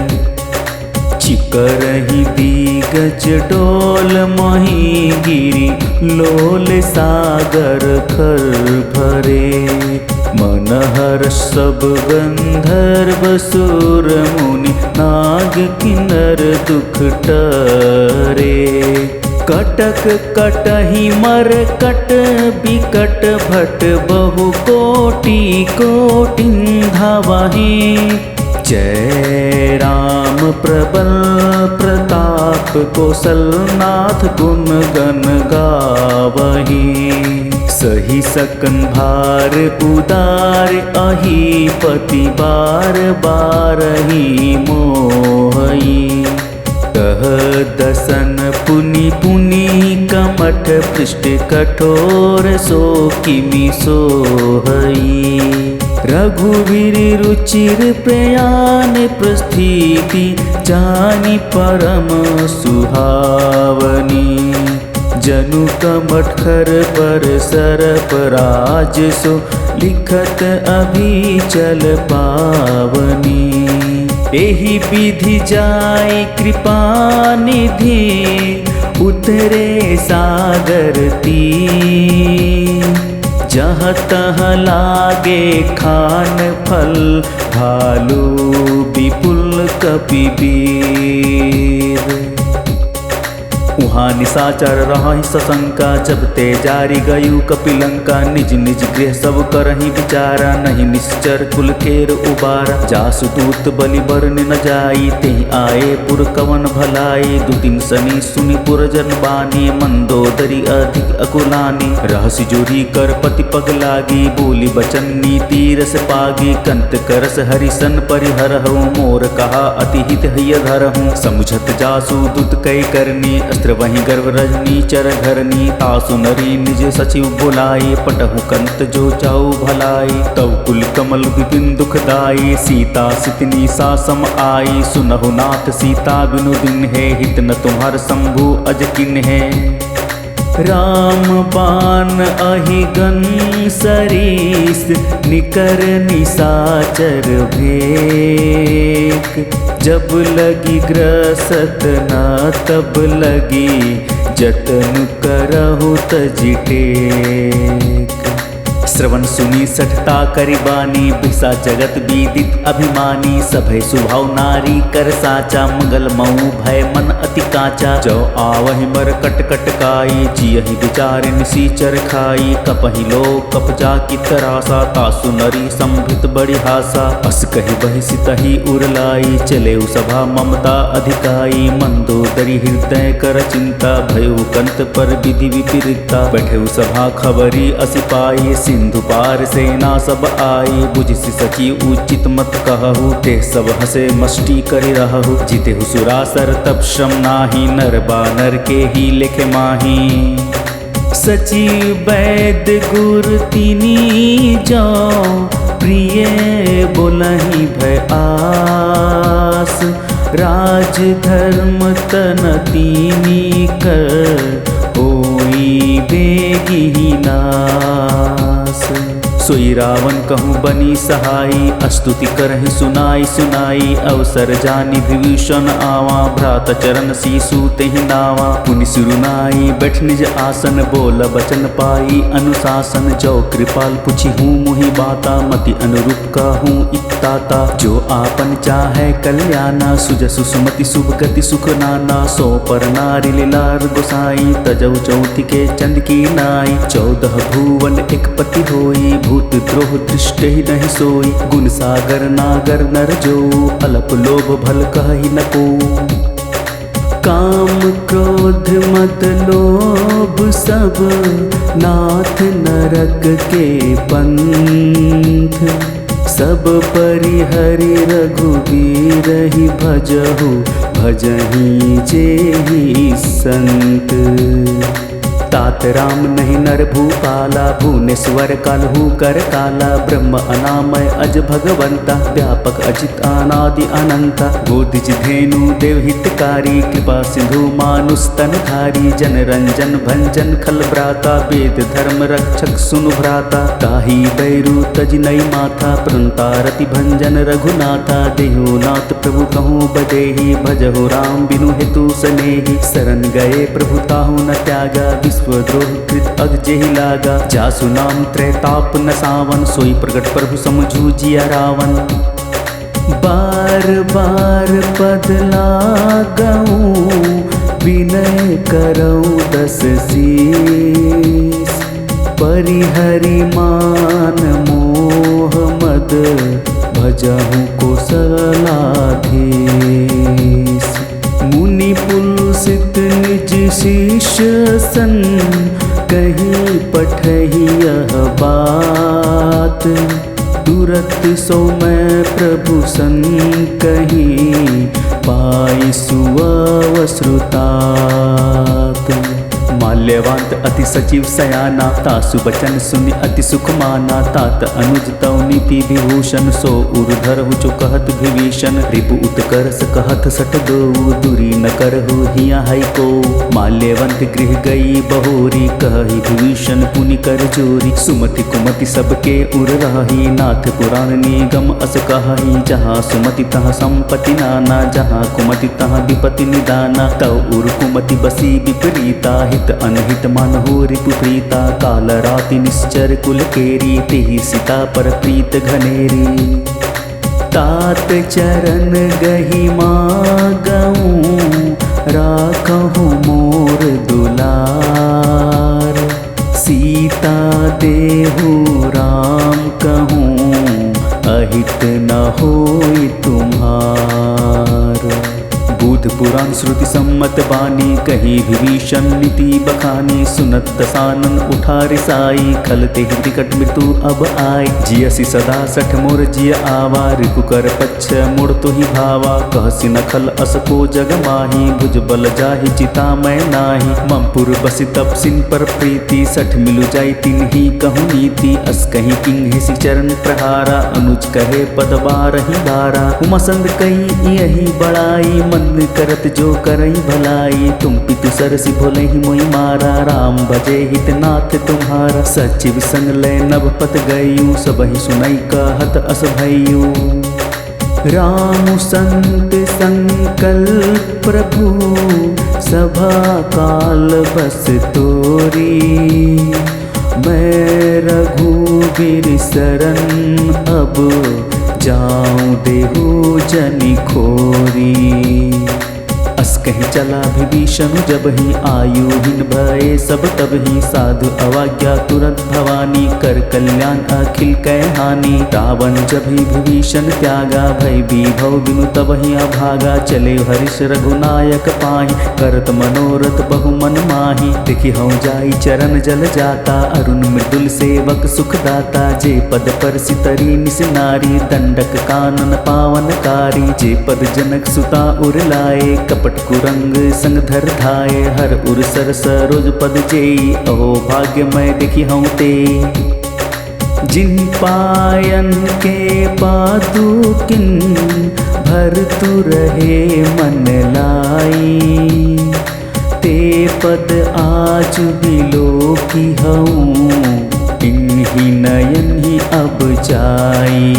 Speaker 1: चिकरहि दिगज डोल मही गिरी लोल सागर खर भरे मनहर सब गंधर्व सुर मुनि नाग किन्नर दुख टरे कटक कटहि मरकट बिकट भट बहु कोटि कोटिन धावहि। जय राम प्रबल प्रताप कौशलनाथ गुण गण गावहि। सही सकन भार उदार अहि पति बार बारहि मोहई। कह दसन पुनि पुनि कमठ पृष्ठ कठोर सो किमि सोहई। रघुवीर रुचिर प्रयाण प्रस्थिति जानि परम सुहावनी। जनु कमठकर पर सरप राज सो लिखत अभिचल पावनी। एहि विधि जाय कृपा निधि उतरे सागर तीर। जहाँ तहाँ लागे खान फल भालू विपुल कपिवीर। उहाँ निशाचर रहि सशंका जब ते जारी गयु कपिलंका। निज निज गृह सब करहि विचारा नहीं निश्चर कुल केर उबारा। जासु दूत बलि बरन न जाई ते आए पुर कवन भलाई। दुतिन सनी सुनि पुरजन बानी मंदोदरी अधिक अकुलानी। रहसि जोरी कर पति पग लागी बोली बचन नीति रस पागी। कंत करस हरिसन परिहरहु मोर कहा अति हित हिय धरहु। समुझत जासु दूत कई करनी वहीं गर्व रजनी चर घरनी। तासु नरी निज सचिव बुलाई पटहु कंत जो चाऊ भलाई। तव कुल कमल विपिन दुखदाई सीता सितनी सा सम आई। सुनहु नाथ सीता बिनु दिन है हित न तुम्हार शंभु अज किन है। राम बाण अहिगन सरीस निकर निशाचर भेक। जब लगी ग्रसत न तब लगी जतन करहु तजि टेक। श्रवण सुनी सठता करिबानी बिसा जगत विदित अभिमानी। सभय सुभाव नारी कर साचा मंगल मऊ भय मन अति काचा। जो आवहि मर कट कट काई जियहि विचार निसीचर खाई। कपहि लो कप जाकि तरासा तासु नरी संभित बड़ी हासा। अस कहि बहि सितहि उरलाई चले सभा ममता अधिकाई। मंदोदरी हृदय कर चिंता भयउ कंत पर विधि विपरीता। बैठे सभा खबरी असिपाई सिंधु पार सेना सब आई। बुझि सची उचित मत कहु ते सब हसे मष्टि करि रहु। जितेहु सुरासर तब श्रम नाही नर बानर के ही लेखे माही। सची वैद्य गुर तिनी जो प्रिय बोलहि भय आस। राज धर्म तन तीनी कर होई बेगी नास। सोई रावण कहूँ बनी सहाई स्तुति करहि सुनाई सुनाई। अवसर जानी विभीषण आवा भ्रात चरण सीसु तेहि नावा। पुनि सिरुनाई बैठ निज आसन बोल बचन पाई अनुशासन। जो कृपाल पुछि हूँ मुहि बाता मति अनुरूप कहूँ इत्ताता। जो आपन चाहे कल्याणा सुजसु सुमति शुभ गति सुख नाना। सो पर नारी लीलार गोसाई तजौ चौथि के चंद की नाई। 14 भुवन एक पति होई भूत द्रोह दृष्ट ही नहीं सोई। गुण सागर नागर नर जो अलप लोभ भल कहि न को। काम क्रोध मद लोभ सब नाथ नरक के पंथ। सब परिहरि रघुबीर ही भजहु भजहि जेहि संत। तात राम नहीं नर भूपाला भुवनेश्वर कालहु कर काला। ब्रह्म अनामय अज भगवंता व्यापक अजित अनादि अनंता। गोदिज धेनु देव हितकारी कृपा सिंधु मानुष तनधारी। जन रंजन भंजन खल भ्राता वेद धर्म रक्षक सुनु भ्राता। ताहि बैरु तज नई माथा प्रंतारति भंजन रघुनाथा। देहु नाथ प्रभु कहूँ बदेहि भजहु राम बिनु हेतु सनेहि। शरण गए प्रभु ताहु न त्यागा विश्वद्रोह कृत अग जेहि लागा। जासु नाम त्रैताप न सावन सोई प्रगट प्रभु समझू जिया रावण। बार बार पद लागऊं विनय करऊँ 10 शीस, परिहरि मान मोह मद, भजहु कोसलाधीश। मुनि पुलसित निज शिष्य सन, कहीं पठहि यह बात, तुरत सो मैं प्रभु सन कहीं, पाई सुअवसृतात। माल्यवांत अति सचिव सयाना, तासु बचन सुनि अति सुख माना। तात अनुज तव नीति विभूषण, सो उर्धर हुचु कहत विभीषण। रिपु उत्कर्ष कहत सठ दो, दूरी न करहु हिया है को। माल्यवंत गृह गई बहोरी, कहि विभीषण पुनि कर जोरी। सुमति कुमति सबके उर रही, नाथ पुराण निगम अस कहि। जहाँ सुमति तहाँ संपत्ति नाना, जहाँ कुमति तहाँ विपत्ति निदाना। तव उर कुमति बसी विपरीता, हित अनहित मन हो रिपु प्रीता। काल राति निश्चर कुल केरी, तेहि सीता पर प्रीत घनेरी। तात चरण गहि मागऊँ, राखहु मोर दुलार। सीता देहु राम कहूँ, अहित न होई तुम्हार। बुध पुराण श्रुति सम्मत बानी, कही विभीषण नीति बखानी। सुनत दसानन उठा रिसाई, खलते ही निकट मृत्यु अब आई। जियसि सदा सठ मोर जिय आवा, रिपु कर पच्छ मोड़ तो ही भावा। कहसि न खल अस को जग माही, भुज बल जाहि चिता मैं नाही। ममपुर बसि तप सिन पर प्रीति, सठ मिलु जाई तिन्हि कहूँ नीति। अस कहीं किन्हि सि चरण प्रहारा, अनुज कहे पद बारहि बारा। उमसंद कही यही बड़ाई, मन करत जो करई भलाई। तुम पितु सरसि भोलहि मोहि मारा, राम भजे हितनाथ तुम्हारा। सचिव संग लय नभ पत गयु, सबहि सुनई कहत अस भयु। राम संत संकल्प प्रभु, सभा काल बस तोरी। मैं रघुबीर शरण, अब जाऊं देहु जनि खोरी। अस कहीं चला विभीषण जब ही, आयुहीन भये सब तब ही। साधु अवाज्ञा तुरंत भवानी, कर कल्याण अखिल कै हानि। रावण जब ही विभीषण त्यागा, भय विभव बिनु तब ही अभागा। चले हरिष रघुनायक पाहि, करत मनोरथ बहु मन माहि। देखि हऊँ जाई चरण जल जाता, अरुण मृदुल सेवक सुख दाता। जे पद पर सितरी निस नारी, दंडक कानन पावनकारी। जे पद जनक सुता उर लाए, कपट कुरंग संग धर धाये। हर उर सर सरोज पद जेई, अहो भाग्य मैं देखी हूँ ते। जिन पायन के पादुकिन, भर तु रहे मन लाई। ते पद आज बिलो की हूँ, इन्हीं नयन ही अब जाई।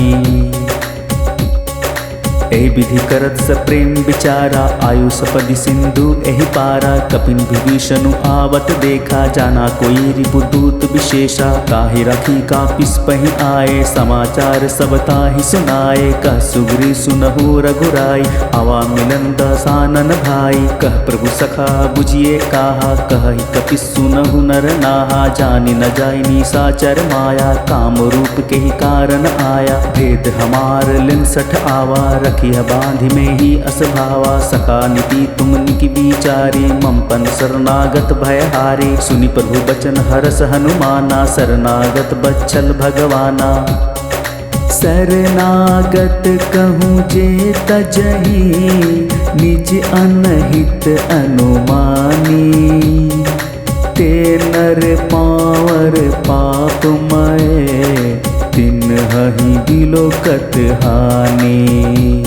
Speaker 1: एहि विधि करत स प्रेम विचारा, आयु सपदि सिंधु एहि पारा। कपिन विभीषणु आवत देखा, जाना कोई रिपुदूत विशेषा। काहि रखी का पिस्पहि आए, समाचार सब ताहि सुनाए। कह सुग्री सुनहु रघुराई, आवा मिलन दसानन भाई। कह प्रभु सखा बुझिए काहा, कहि कपि सुनहु नर नाहा। जानि न जाय निशाचर माया, काम रूप के ही कारण आया। भेद हमार लिन सठ आवा, रखिया बांधि में ही अस भावा। सखा नीति तुम निकी विचारी, ममपन शरणागत भयहारी। सुनि प्रभु बचन हरस हनुमाना, शरणागत बच्छल भगवाना। शरणागत कहूँ जे तजहि, निज अनहित अनुमानी। ते नर पावर पापमय, तिन्हि बिलोकत हानि।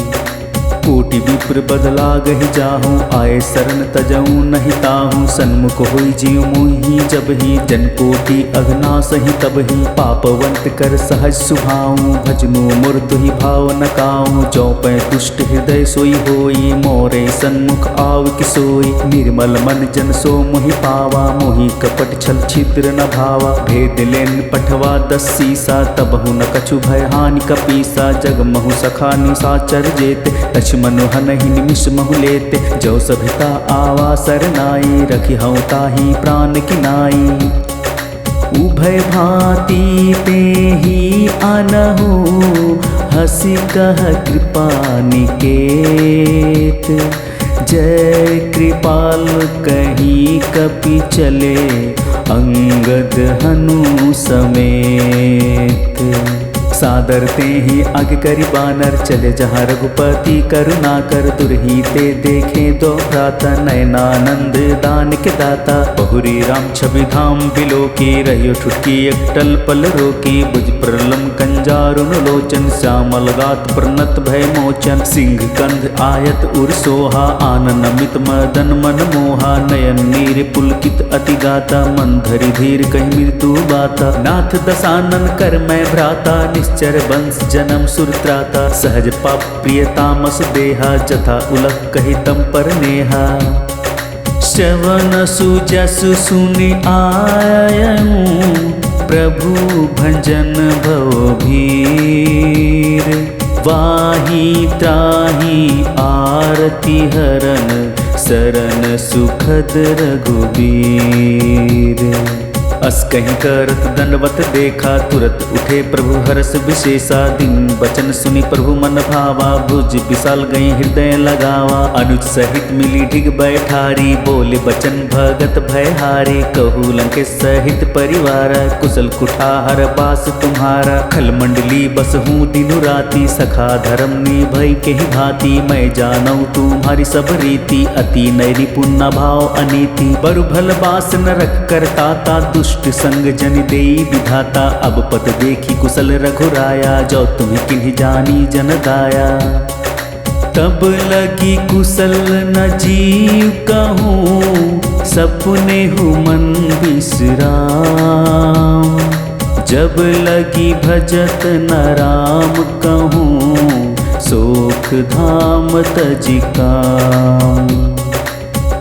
Speaker 1: कोटि विप्र बदला गहि जाहूँ, आए शरण तजऊँ नहीं ताहूँ। सन्मुख होई जीव मोहि जब ही, जन कोटि अघनाश ही तब ही। पापवंत कर सहज सुभाऊँ, भजनु मूर्त ही भाव न काऊँ। जो पै दुष्ट हृदय सोई होई, मोरे सन्मुख आव कि सोई। निर्मल मन जन सो मोहि पावा, मोहि कपट छल छिद्र न भावा। भेद लेन पठवा 10 सीसा, तबहु न कछु भय हानि कपीसा। जग महु सखा निशाचर जेते, लक्ष्मण हनहि निमिष महु लेते, जो सभिता आवा सरनाई, रखी हूँ ताही प्राण की नाई। उभय भांति ते ही आनहु, हसी कह कृपा निकेत। जय कृपाल कहीं कपि चले, अंगद हनु समेत। सादर ते ही आगे करी बानर, चले जहाँ रघुपति करुणा कर। दुरही ते देखे दो भ्राता, नयनानंद दान के दाता। बहुरी राम छवि धाम बिलो की, रहियो ठुटकी एकटल पल रोकी। बुझ प्रलम कंजारुन लोचन, श्यामल गात प्रणत भय मोचन। सिंह कंध आयत उर सोहा, आनन अमित मदन मन मोहा। नयन नीर पुलकित अति गाता, मन धरि धीर कहि मृत्यु बाता। नाथ दसानन कर मैं भ्राता, निश्चर वंश जन्म सुरत्राता। सहज पाप प्रिय तामस देहा, जथा उलक कही तम पर नेहा। श्रवण सुजसु सुनि आयऊं, प्रभु भजन भव भीर। वाही त्राही आरती हरन, शरण सुखद रघुबीर। अस कहीं करत दंडवत देखा, तुरत उठे प्रभु हरस विशेषा। दिन बचन सुनी प्रभु मन भावा, भुज विशाल गई हृदय लगावा। अनुज सहित मिली ढिग बैठारी, बोले बचन भगत भयहारी। कहू लंके सहित परिवार, कुशल कुठार बास तुम्हारा। खल मंडली बस हूँ दिनु राती, सखा धर्म निभई के ही भांति। मैं जानऊ तुम्हारी सब रीति, अति नैरी पुण्य भाव अनीति। बरु भल बास नरक करता, दुष्ट संग जन देई विधाता। अब पद देखी कुशल रघुराया, जो तुम्हें किन्हीं जानी जन दाया। तब लगी कुशल न जीव कहूँ, सपने हूँ मन विश्राम। जब लगी भजत न राम कहूँ, सोख धाम तजि काम।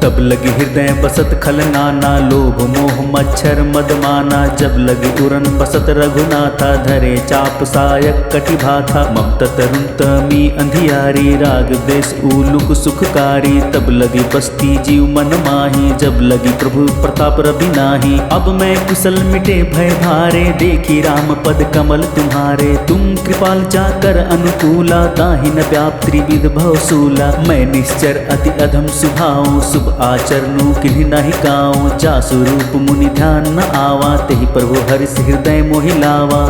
Speaker 1: तब लगी हृदय बसत खल नाना, लोभ मोह मच्छर मदमाना। जब लगी उरन बसत रघुनाथा, धरे चाप सायक कटिभाथा। ममता तरुण तमी अंधियारी, राग देश उलुक सुखकारी। तब लगी बस्ती जीव मन माही, जब लगी प्रभु प्रताप रवि नाही। अब मैं कुशल मिटे भय भारे, देखी राम पद कमल तुम्हारे। तुम कृपाल जाकर अनुकूला, ताहि न व्याप त्रिविध भवसूला। मैं निश्चर अति अधम सुभाऊं, शुभ आचरणु किन्हीं नहीं गाऊं। जा स्वरूप मुनि ध्यान न आवा, तेहि प्रभु हरिस हृदय मोहि लावा।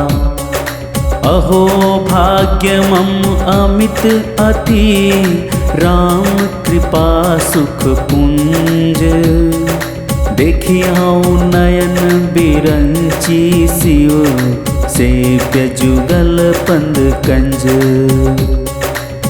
Speaker 1: अहो भाग्य मम अमित अति, राम कृपा सुख पुंज। देखियो नयन बिरंची शिव, सेव्य जुगल पंद कंज।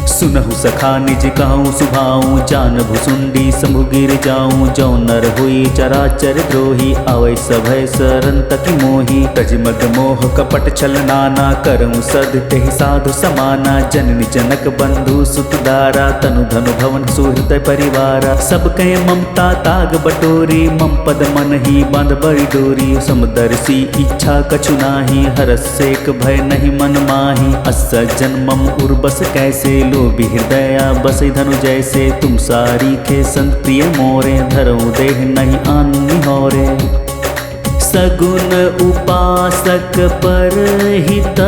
Speaker 1: सुनहु सखा निज कहूँ सुभाऊं, जान भुसुंडी शंभु गिर जाऊं। जो नर हुई चराचर द्रोही, अवै सभय शरण तकी मोही। तज मद मोह कपट छल नाना, करऊं सद तेहि साधु समाना। जननी जनक बंधु सुत दारा, तनु धनु भवन सुहृदय परिवारा। सब कहे ममता ताग बटोरी, मम पद मन ही बांध बड़ी डोरी। समदर्शी इच्छा कछु नाही, हरस सेक भय नहीं मन माही। अस जन्मम उर्बस कैसे, लो हृदया बस धनु जैसे। तुम सारी के संत प्रिय मोरे, धरऊं देह नहीं आनी होरे। सगुन उपासक पर हित,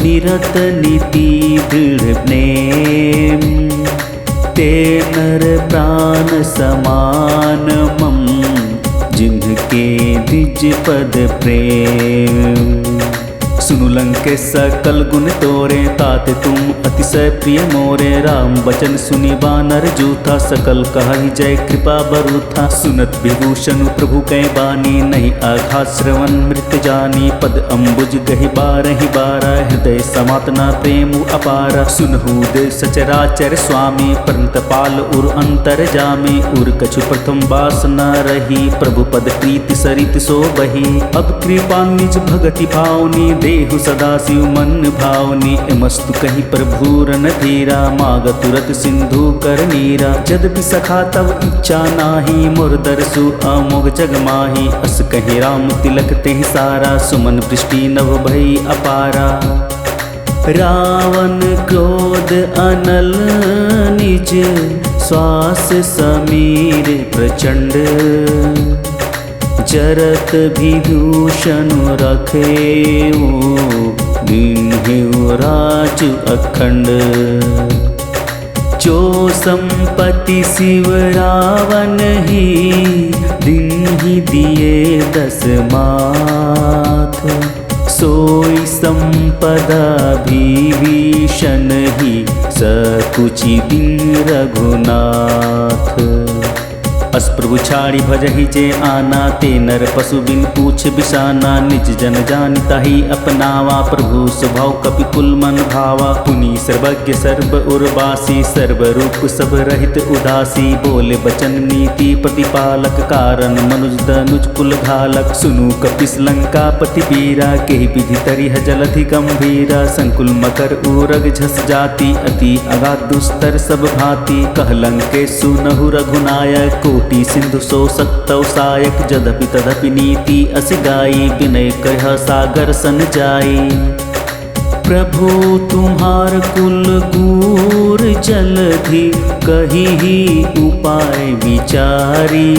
Speaker 1: निरत नीति दृढ़ नेम। ते नर प्राण समान मम, जिनके द्विज पद प्रेम। सुनु लंके सकल गुण तोरे, ताते तुम अतिशय प्रिय मोरे। राम बचन सुनि बानर जूथा, सकल कहि जय कृपा बरूथा। सुनत विभूषण प्रभु कै बानी, नहीं आघात श्रवण मृत जानी। पद अम्बुज गहि बारहि बारा, हृदय समातना प्रेम अपारा। सुनहु दे सचराचर स्वामी, परंत पाल उर अंतर जामे। उर कछु प्रथम बास न रही, प्रभु पद प्रीति सरित सो बही। अब कृपा निज भगति भावनी, देहु सदा शिव मन भावनी। एमस्तु कहीं प्रभु रन धीरा, माग तुरत सिंधु कर नीरा। यद्यपि सखा तब इच्छा नाही, मोर दरसु अमोघ जग माही। अस कहीं राम तिलक तेहि सारा, सुमन वृष्टि नभ भई अपारा। रावण क्रोध अनल निज श्वास समीर प्रचंड जरत विभूषण रखेऊ दीन्हिउ राज अखंड जो संपत्ति शिव रावण ही दीन्हि दिए 10 माथ सोई संपदा विभीषण ही सकुचि दीन रघुनाथ। अस प्रभु छाड़ी भजहि जे आना ते नर पशु बिन पूछ बिसाना निज जन जानता ही अपनावा प्रभु स्वभाव कपि कुल मन भावा पुनि सर्वज्ञ सर्व उर्वासी सर्व रूप सब रहित उदासी बोले बचन नीति प्रतिपालक कारण मनुज दनुज कुल घालक सुनु कपिस लंका पति बीरा के विधि तरिह जलधि गंभीरा संकुल मकर उरग झस जाति अति अगाध दुस्तर सब भांति कह लंके सुनहु रघुनायक कोटि सिंधु सो सत्तव सायक जदपि तदपि नीति अस गाई विनय कह सागर सन जाई। प्रभु तुम्हार कुल गूर जलधि कही ही उपाय विचारी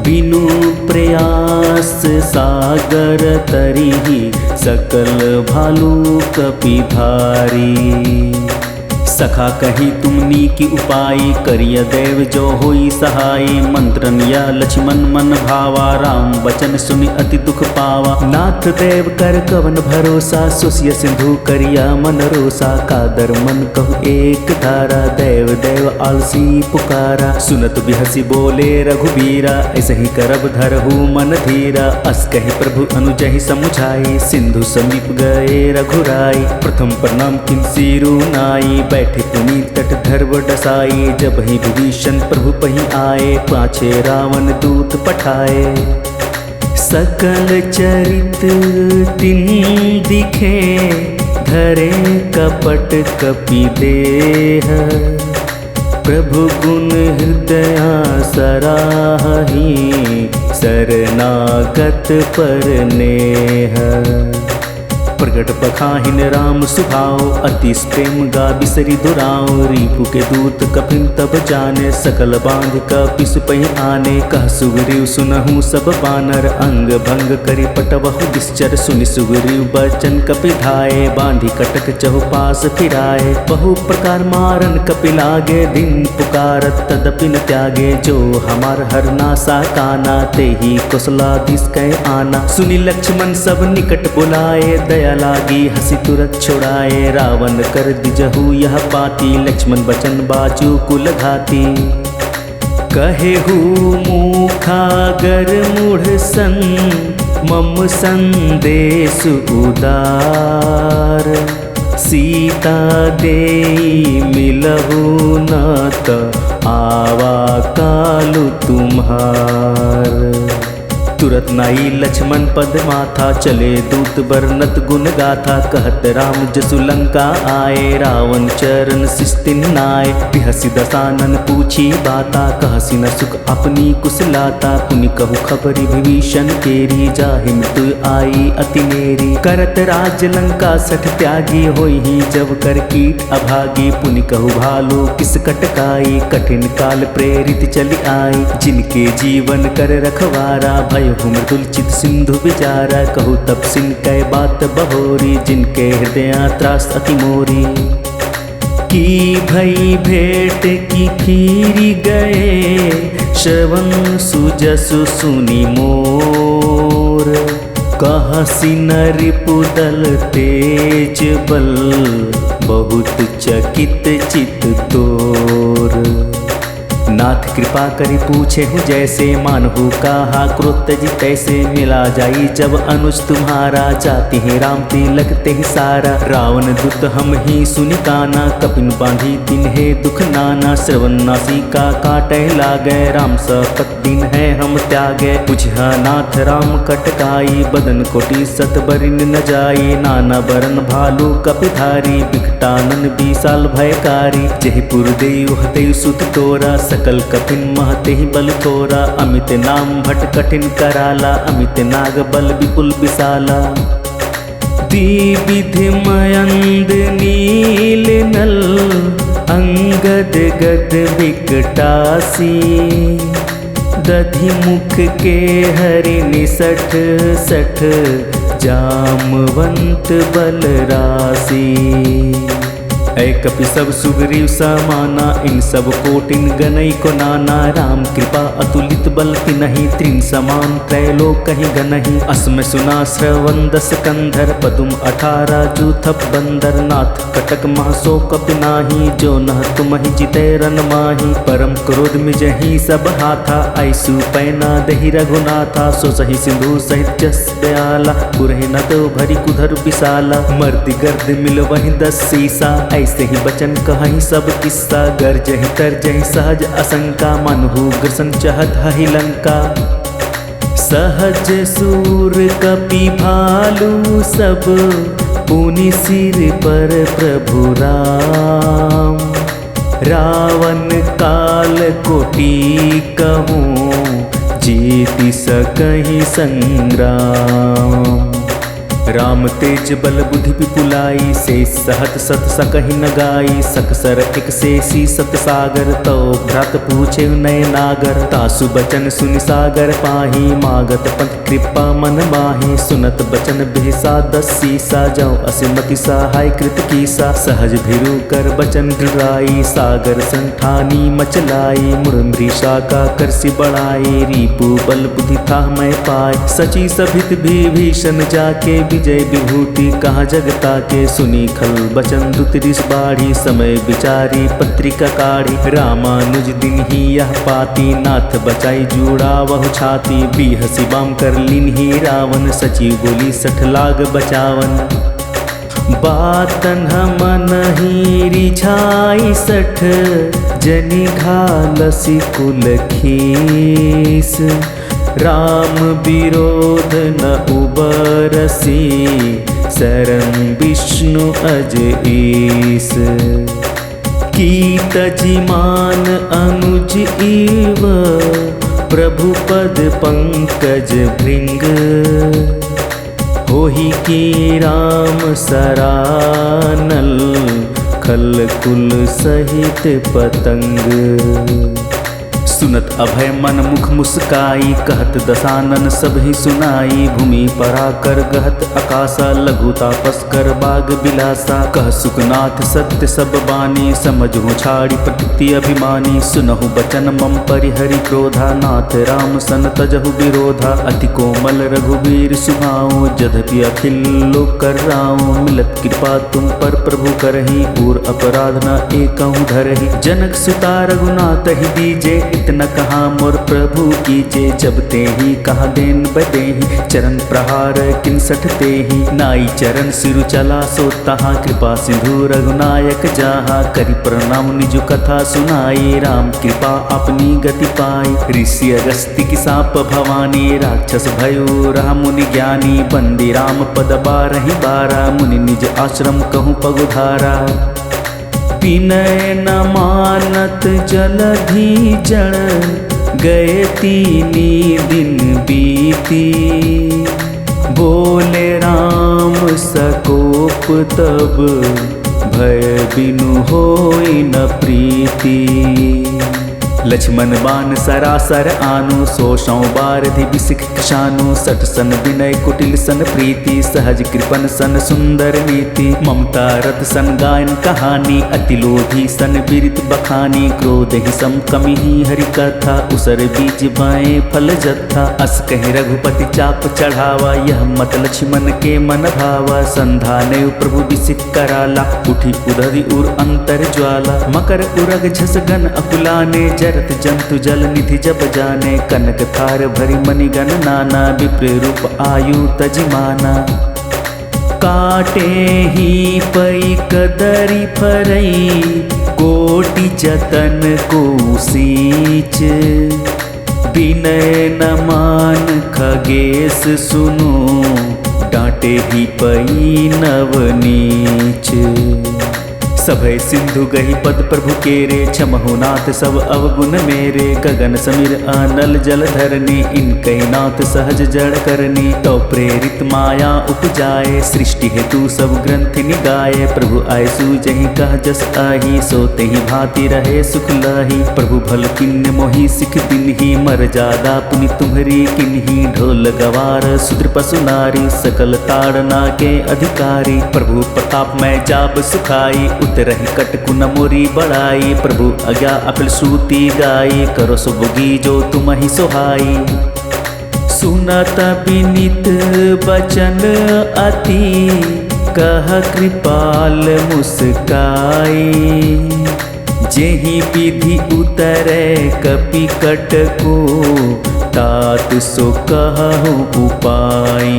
Speaker 1: बिनु प्रयास सागर तरिहि सकल भालू कपिधारी। सखा कही तुमनी की उपाय करिय देव जो होई सहाय मंत्रन या लक्ष्मण मन भावा राम बचन सुनि अति दुख पावा नाथ देव कर कवन भरोसा सुसिय सिंधु करिया मन रोसा कादर मन कहु एक धारा देव देव आलसी पुकारा सुनत बिहसी बोले रघुबीरा ऐसे ही करब धरहु मन धीरा अस कहि प्रभु अनुजहि समुझाई सिंधु समीप गए रघुराई प्रथम प्रणाम किन सिरु नाई बैठे पुनि तट धर्व डसाई जब ही विभीषण प्रभु पही आए पाछे रावण दूत पठाए सकल चरित तिन दिखे धरे कपट कपि देह प्रभु गुण हृदय सराहि शरणागत पर नेह प्रगट पखाहिन राम सुभाव अति प्रेम गा बिसरी दुराव रिपु के दूत कपिन तब जाने सकल बांध कपिस पहि आने कह सुग्रीव सुनहु सब बानर अंग भंग करि पटवहु निश्चर सुनि सुग्रीव बचन कपि धाये बांधी कटक चहुपास फिराए बहु प्रकार मारन कपि लागे दिन पुकारत तदपि न त्यागे जो हमार हरनासा काना ते ही कुशलाधीश कह आना सुनि लक्ष्मण सब निकट बुलाए दया लागी हसी तुरत छुड़ाए रावण कर दिजहु यह पाती लक्ष्मण बचन बाचु कुल घाती कहे हु मुखागर मूढ़ सन मम संदेश उदार सीता दे मिलहु नात आवा कालु तुम्हार तुरत नाई लक्ष्मण पद माथा चले दूत बरनत गुण गाथा कहत राम जसु लंका आए रावण चरण शिस्तिन नाय बिहसी दसानन पूछी बाता कहसी न सुख अपनी कुशलाता पुनि कहु खबरी विभीषण केरी जाहि मृत्यु आई अति मेरी करत राज लंका सठ त्यागी होई ही जब कर कीट अभागी पुनि कहु भालू किस कटकाई कठिन काल प्रेरित चली आई जिनके जीवन कर रखवारा भय मृदुल चित सिंधु विचारा कहु तब सिन कै बात बहोरी जिनके हृदय त्रास अति मोरी की भई भेंट की फिरी गए श्रवण सुजसु सुनि मोर कहसी नरिपुदल तेज बल बहुत चकित चित तोर नाथ कृपा करी पूछे हूँ जैसे मानहु कहा क्रोध जी तैसे मिला जाई जब अनुज तुम्हारा जाति है राम लगते ही सारा रावण दुत हम ही सुनि काना कपिन बांधी दिन है दुख नाना श्रवण नासिका काटे लागे राम सपत दिन है हम त्यागे बुझा नाथ राम कटकाई बदन कोटि सत बरिन न जाई नाना बरन भालू कपिधारी बिकटानन बीसाल भयकारी जयपुर देव हते सुत तोरा सकल कठिन महते ही बल थोरा अमित नाम भट कठिन कराला अमित नाग बल विपुल विशाला द्विविध मयंद नील नल अंगद गद विकटासी दधि मुख के हरि निसठ सठ जामवंत बलरासी। ऐ कपि सब सुग्रीव समाना इन सब कोटिन गनई को नाना राम कृपा अतुलित बल तिनहि त्रिन समान त्रैलोक कहीं गनहि अस्म सुना श्रवण दस कंधर पदुम 18 जूथप बंदर नाथ कटक महसो कपि नाही जो नह तुमहि जिते रन माही परम क्रोध में जही सब हाथा ऐसु पैना दही रघुनाथा सो सही सिंधु सहित जस दयाला पुरहि न तो भरी कुधर विशाला मर्द गर्द मिल वही 10 सीसा ऐसे ही बचन कहीं सब किस्सा गर्जहि तरजहि सहज असंका मनहु ग्रसन चहत हहि लंका सहज सूर कपि भालू सब पुनि सिर पर प्रभु राम रावण काल कोटि कहूँ जीति सकहि संग्राम राम तेज बल बुद्धि विपुलाई से सहत सत सकहि न गाई सकसर एक शेषी सत सागर तो भ्रात पूछे नय नागर तासु बचन सुनि सागर पाही मागत पंथ कृपा मन माही सुनत बचन बेसा 10 सीसा जाओ असिमति सहाय कृत कीसा सहज भिरु कर बचन गिराई सागर संठानी मचलाई मुड़ मृषा का करसी बढ़ाई रिपु बल बुद्धि था मैं पाए सची सभित विभीषण जाके विजय विभूति कहाँ जगता के सुनी खल बचन दुतरिस बाढ़ी समय विचारी पत्रिका काढ़ी रामानुज दिन ही यह पाती नाथ बचाई जूड़ा वह छाती बिहसी बाम कर लिन ही रावण सचिव बोली 60 लाग बचावन बातन मन ही रिझाई 60 जनि घालसी कुल खीस राम विरोध न उबरसी शरण विष्णु अज ईस कीत जिमान अनुज इव प्रभु पद पंकज भृंग होहि की राम सरानल खल कुल सहित पतंग सुनत अभय मन मुख मुस्काई कहत दसानन सब ही सुनाई भूमि पराकर गहत आकाशा लघु तापस कर बाग बिलासा कह सुखनाथ सत्य सब बानी समझो छाड़ी प्रकृति अभिमानी सुनहु बचन मम परिहरि क्रोधा नाथ राम सन तजहु विरोधा अति कोमल रघुवीर सुभाओ जदपि अखिल लोक कर राओ मिलत कृपा तुम पर प्रभु करहि और अपराध न एकहु धरहि जनक सुता रघुनाथ ही दीजे न कहा मोर प्रभु कीजे जब ते ही कहा देन बदे ही चरण प्रहार 61 ते ही नाई चरण सिरु चला सो तहाँ कृपा सिंधु रघुनायक जहाँ करि प्रणाम निज कथा सुनाई राम कृपा अपनी गति पाई ऋषि अगस्त्य की साप भवानी राक्षस भयो रहा मुनि ज्ञानी बंदी राम पद 12 12 मुनि निज आश्रम कहूँ पगुधारा विनय न मानत जलधि जड़ गए 3 दिन बीती बोले राम सकोप तब भय बिनु होई न प्रीति लक्ष्मण बान सरासर आनु 100 बारधि बिसिख शानु 60 सन विनय कुटिल सन प्रीति सहज कृपन सन सुंदर नीति ममता रथ सन गायन कहानी अति लोभी सन बिरित बखानी क्रोध ही सम कमि ही हरि कथा उसर बीज बाएं फल जत्था अस कहि रघुपति चाप चढ़ावा यह मत लक्ष्मण के मन भावा संधाने प्रभु बिसिख कराला उठी उधरी उर अंतर ज्वाला मकर उरग झस गन अकुलाने जरत जंतु जल निधि जब जाने कनक थार भरी मणिगण नाना विप्र रूप आयु तजिमाना काटे ही पई कदरी फरई कोटि जतन को सींच विनय न मान खगेश सुनो डांटे ही पई नवनीच सभय सिंधु गही पद प्रभु केरे, क्षमहु नाथ सब अवगुण मेरे। गगन समीर अनल जल धरनी, इनकै नाथ सहज जड़ करनी। तो प्रेरित माया उपजाए, सृष्टि हेतु सब ग्रंथ निगाए। प्रभु आय सूजहि कह जस आही, सोते ही भांति रहे सुख लाही। प्रभु भल किन्ने मोहि सिख दिनहि, मर जादा पुनि तुम्हरी किन्ही। ढोल गवार शूद्र पशु नारी, सकल ताड़ना के अधिकारी। प्रभु प्रताप में जाब सुखाई, उतरहि कटकु न मोरी बड़ाई। प्रभु आज्ञा अपिल श्रुति गाई, करो सुबुगी जो तुम ही सोहाई। सुनत विनीत बचन अति, कह कृपाल मुस्काई। जेहि विधि उतरे कपि कटको, तात सो कहु उपाय।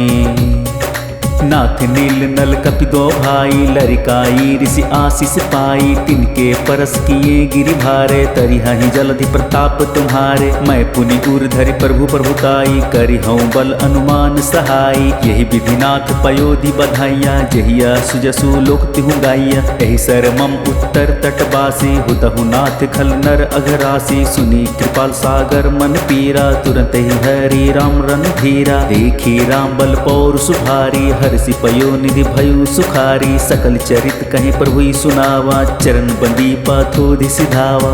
Speaker 1: नाथ नील नल कपि दो भाई, लरिकाई ऋषि आशीष पाई। तिनके परस किए गिरि भारे, तरिहहि जलधि प्रताप तुम्हारे। मैं पुनि उर धरि प्रभु प्रभुताई, करि हऊँ बल अनुमान सहाई। यही विधिनाथ पयोधि बधाइया, जहिया सुजसु लोक तिहु गाइया। एहि सर मम उत्तर तटवासी, हुतहु नाथ खल नर अघरासी। सुनी कृपाल सागर मन पीरा, तुरंत ही हरि राम रणधीरा। देखी राम बल पौरुष भारी, हर्षि पयो निधि भयु सुखारी। सकल चरित कहीं प्रभु सुनावा, चरण बंदी पाथोधि सिधावा।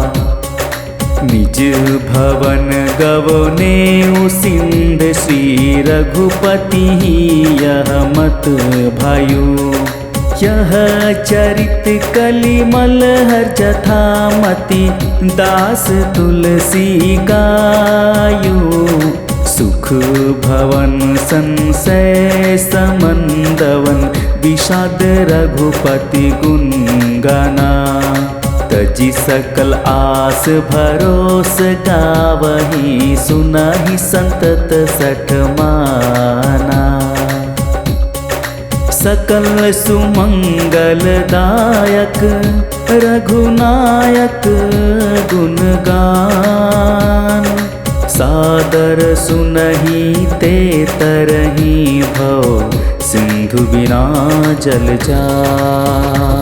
Speaker 1: निज भवन गवने सिंध, श्री रघुपति यह मत भयो। यह चरित कलिमल हर जथामति, दास तुलसी गायो। सुख भवन संशय समंदवन, विषाद रघुपति गुण गाना। तजी सकल आस भरोस गावही, सुनाहि संतत सठ माना। सकल सुमंगल दायक, रघुनायक गुण गान। सादर सुनहि ते तरहि, भव सिंधु बिना जल जान।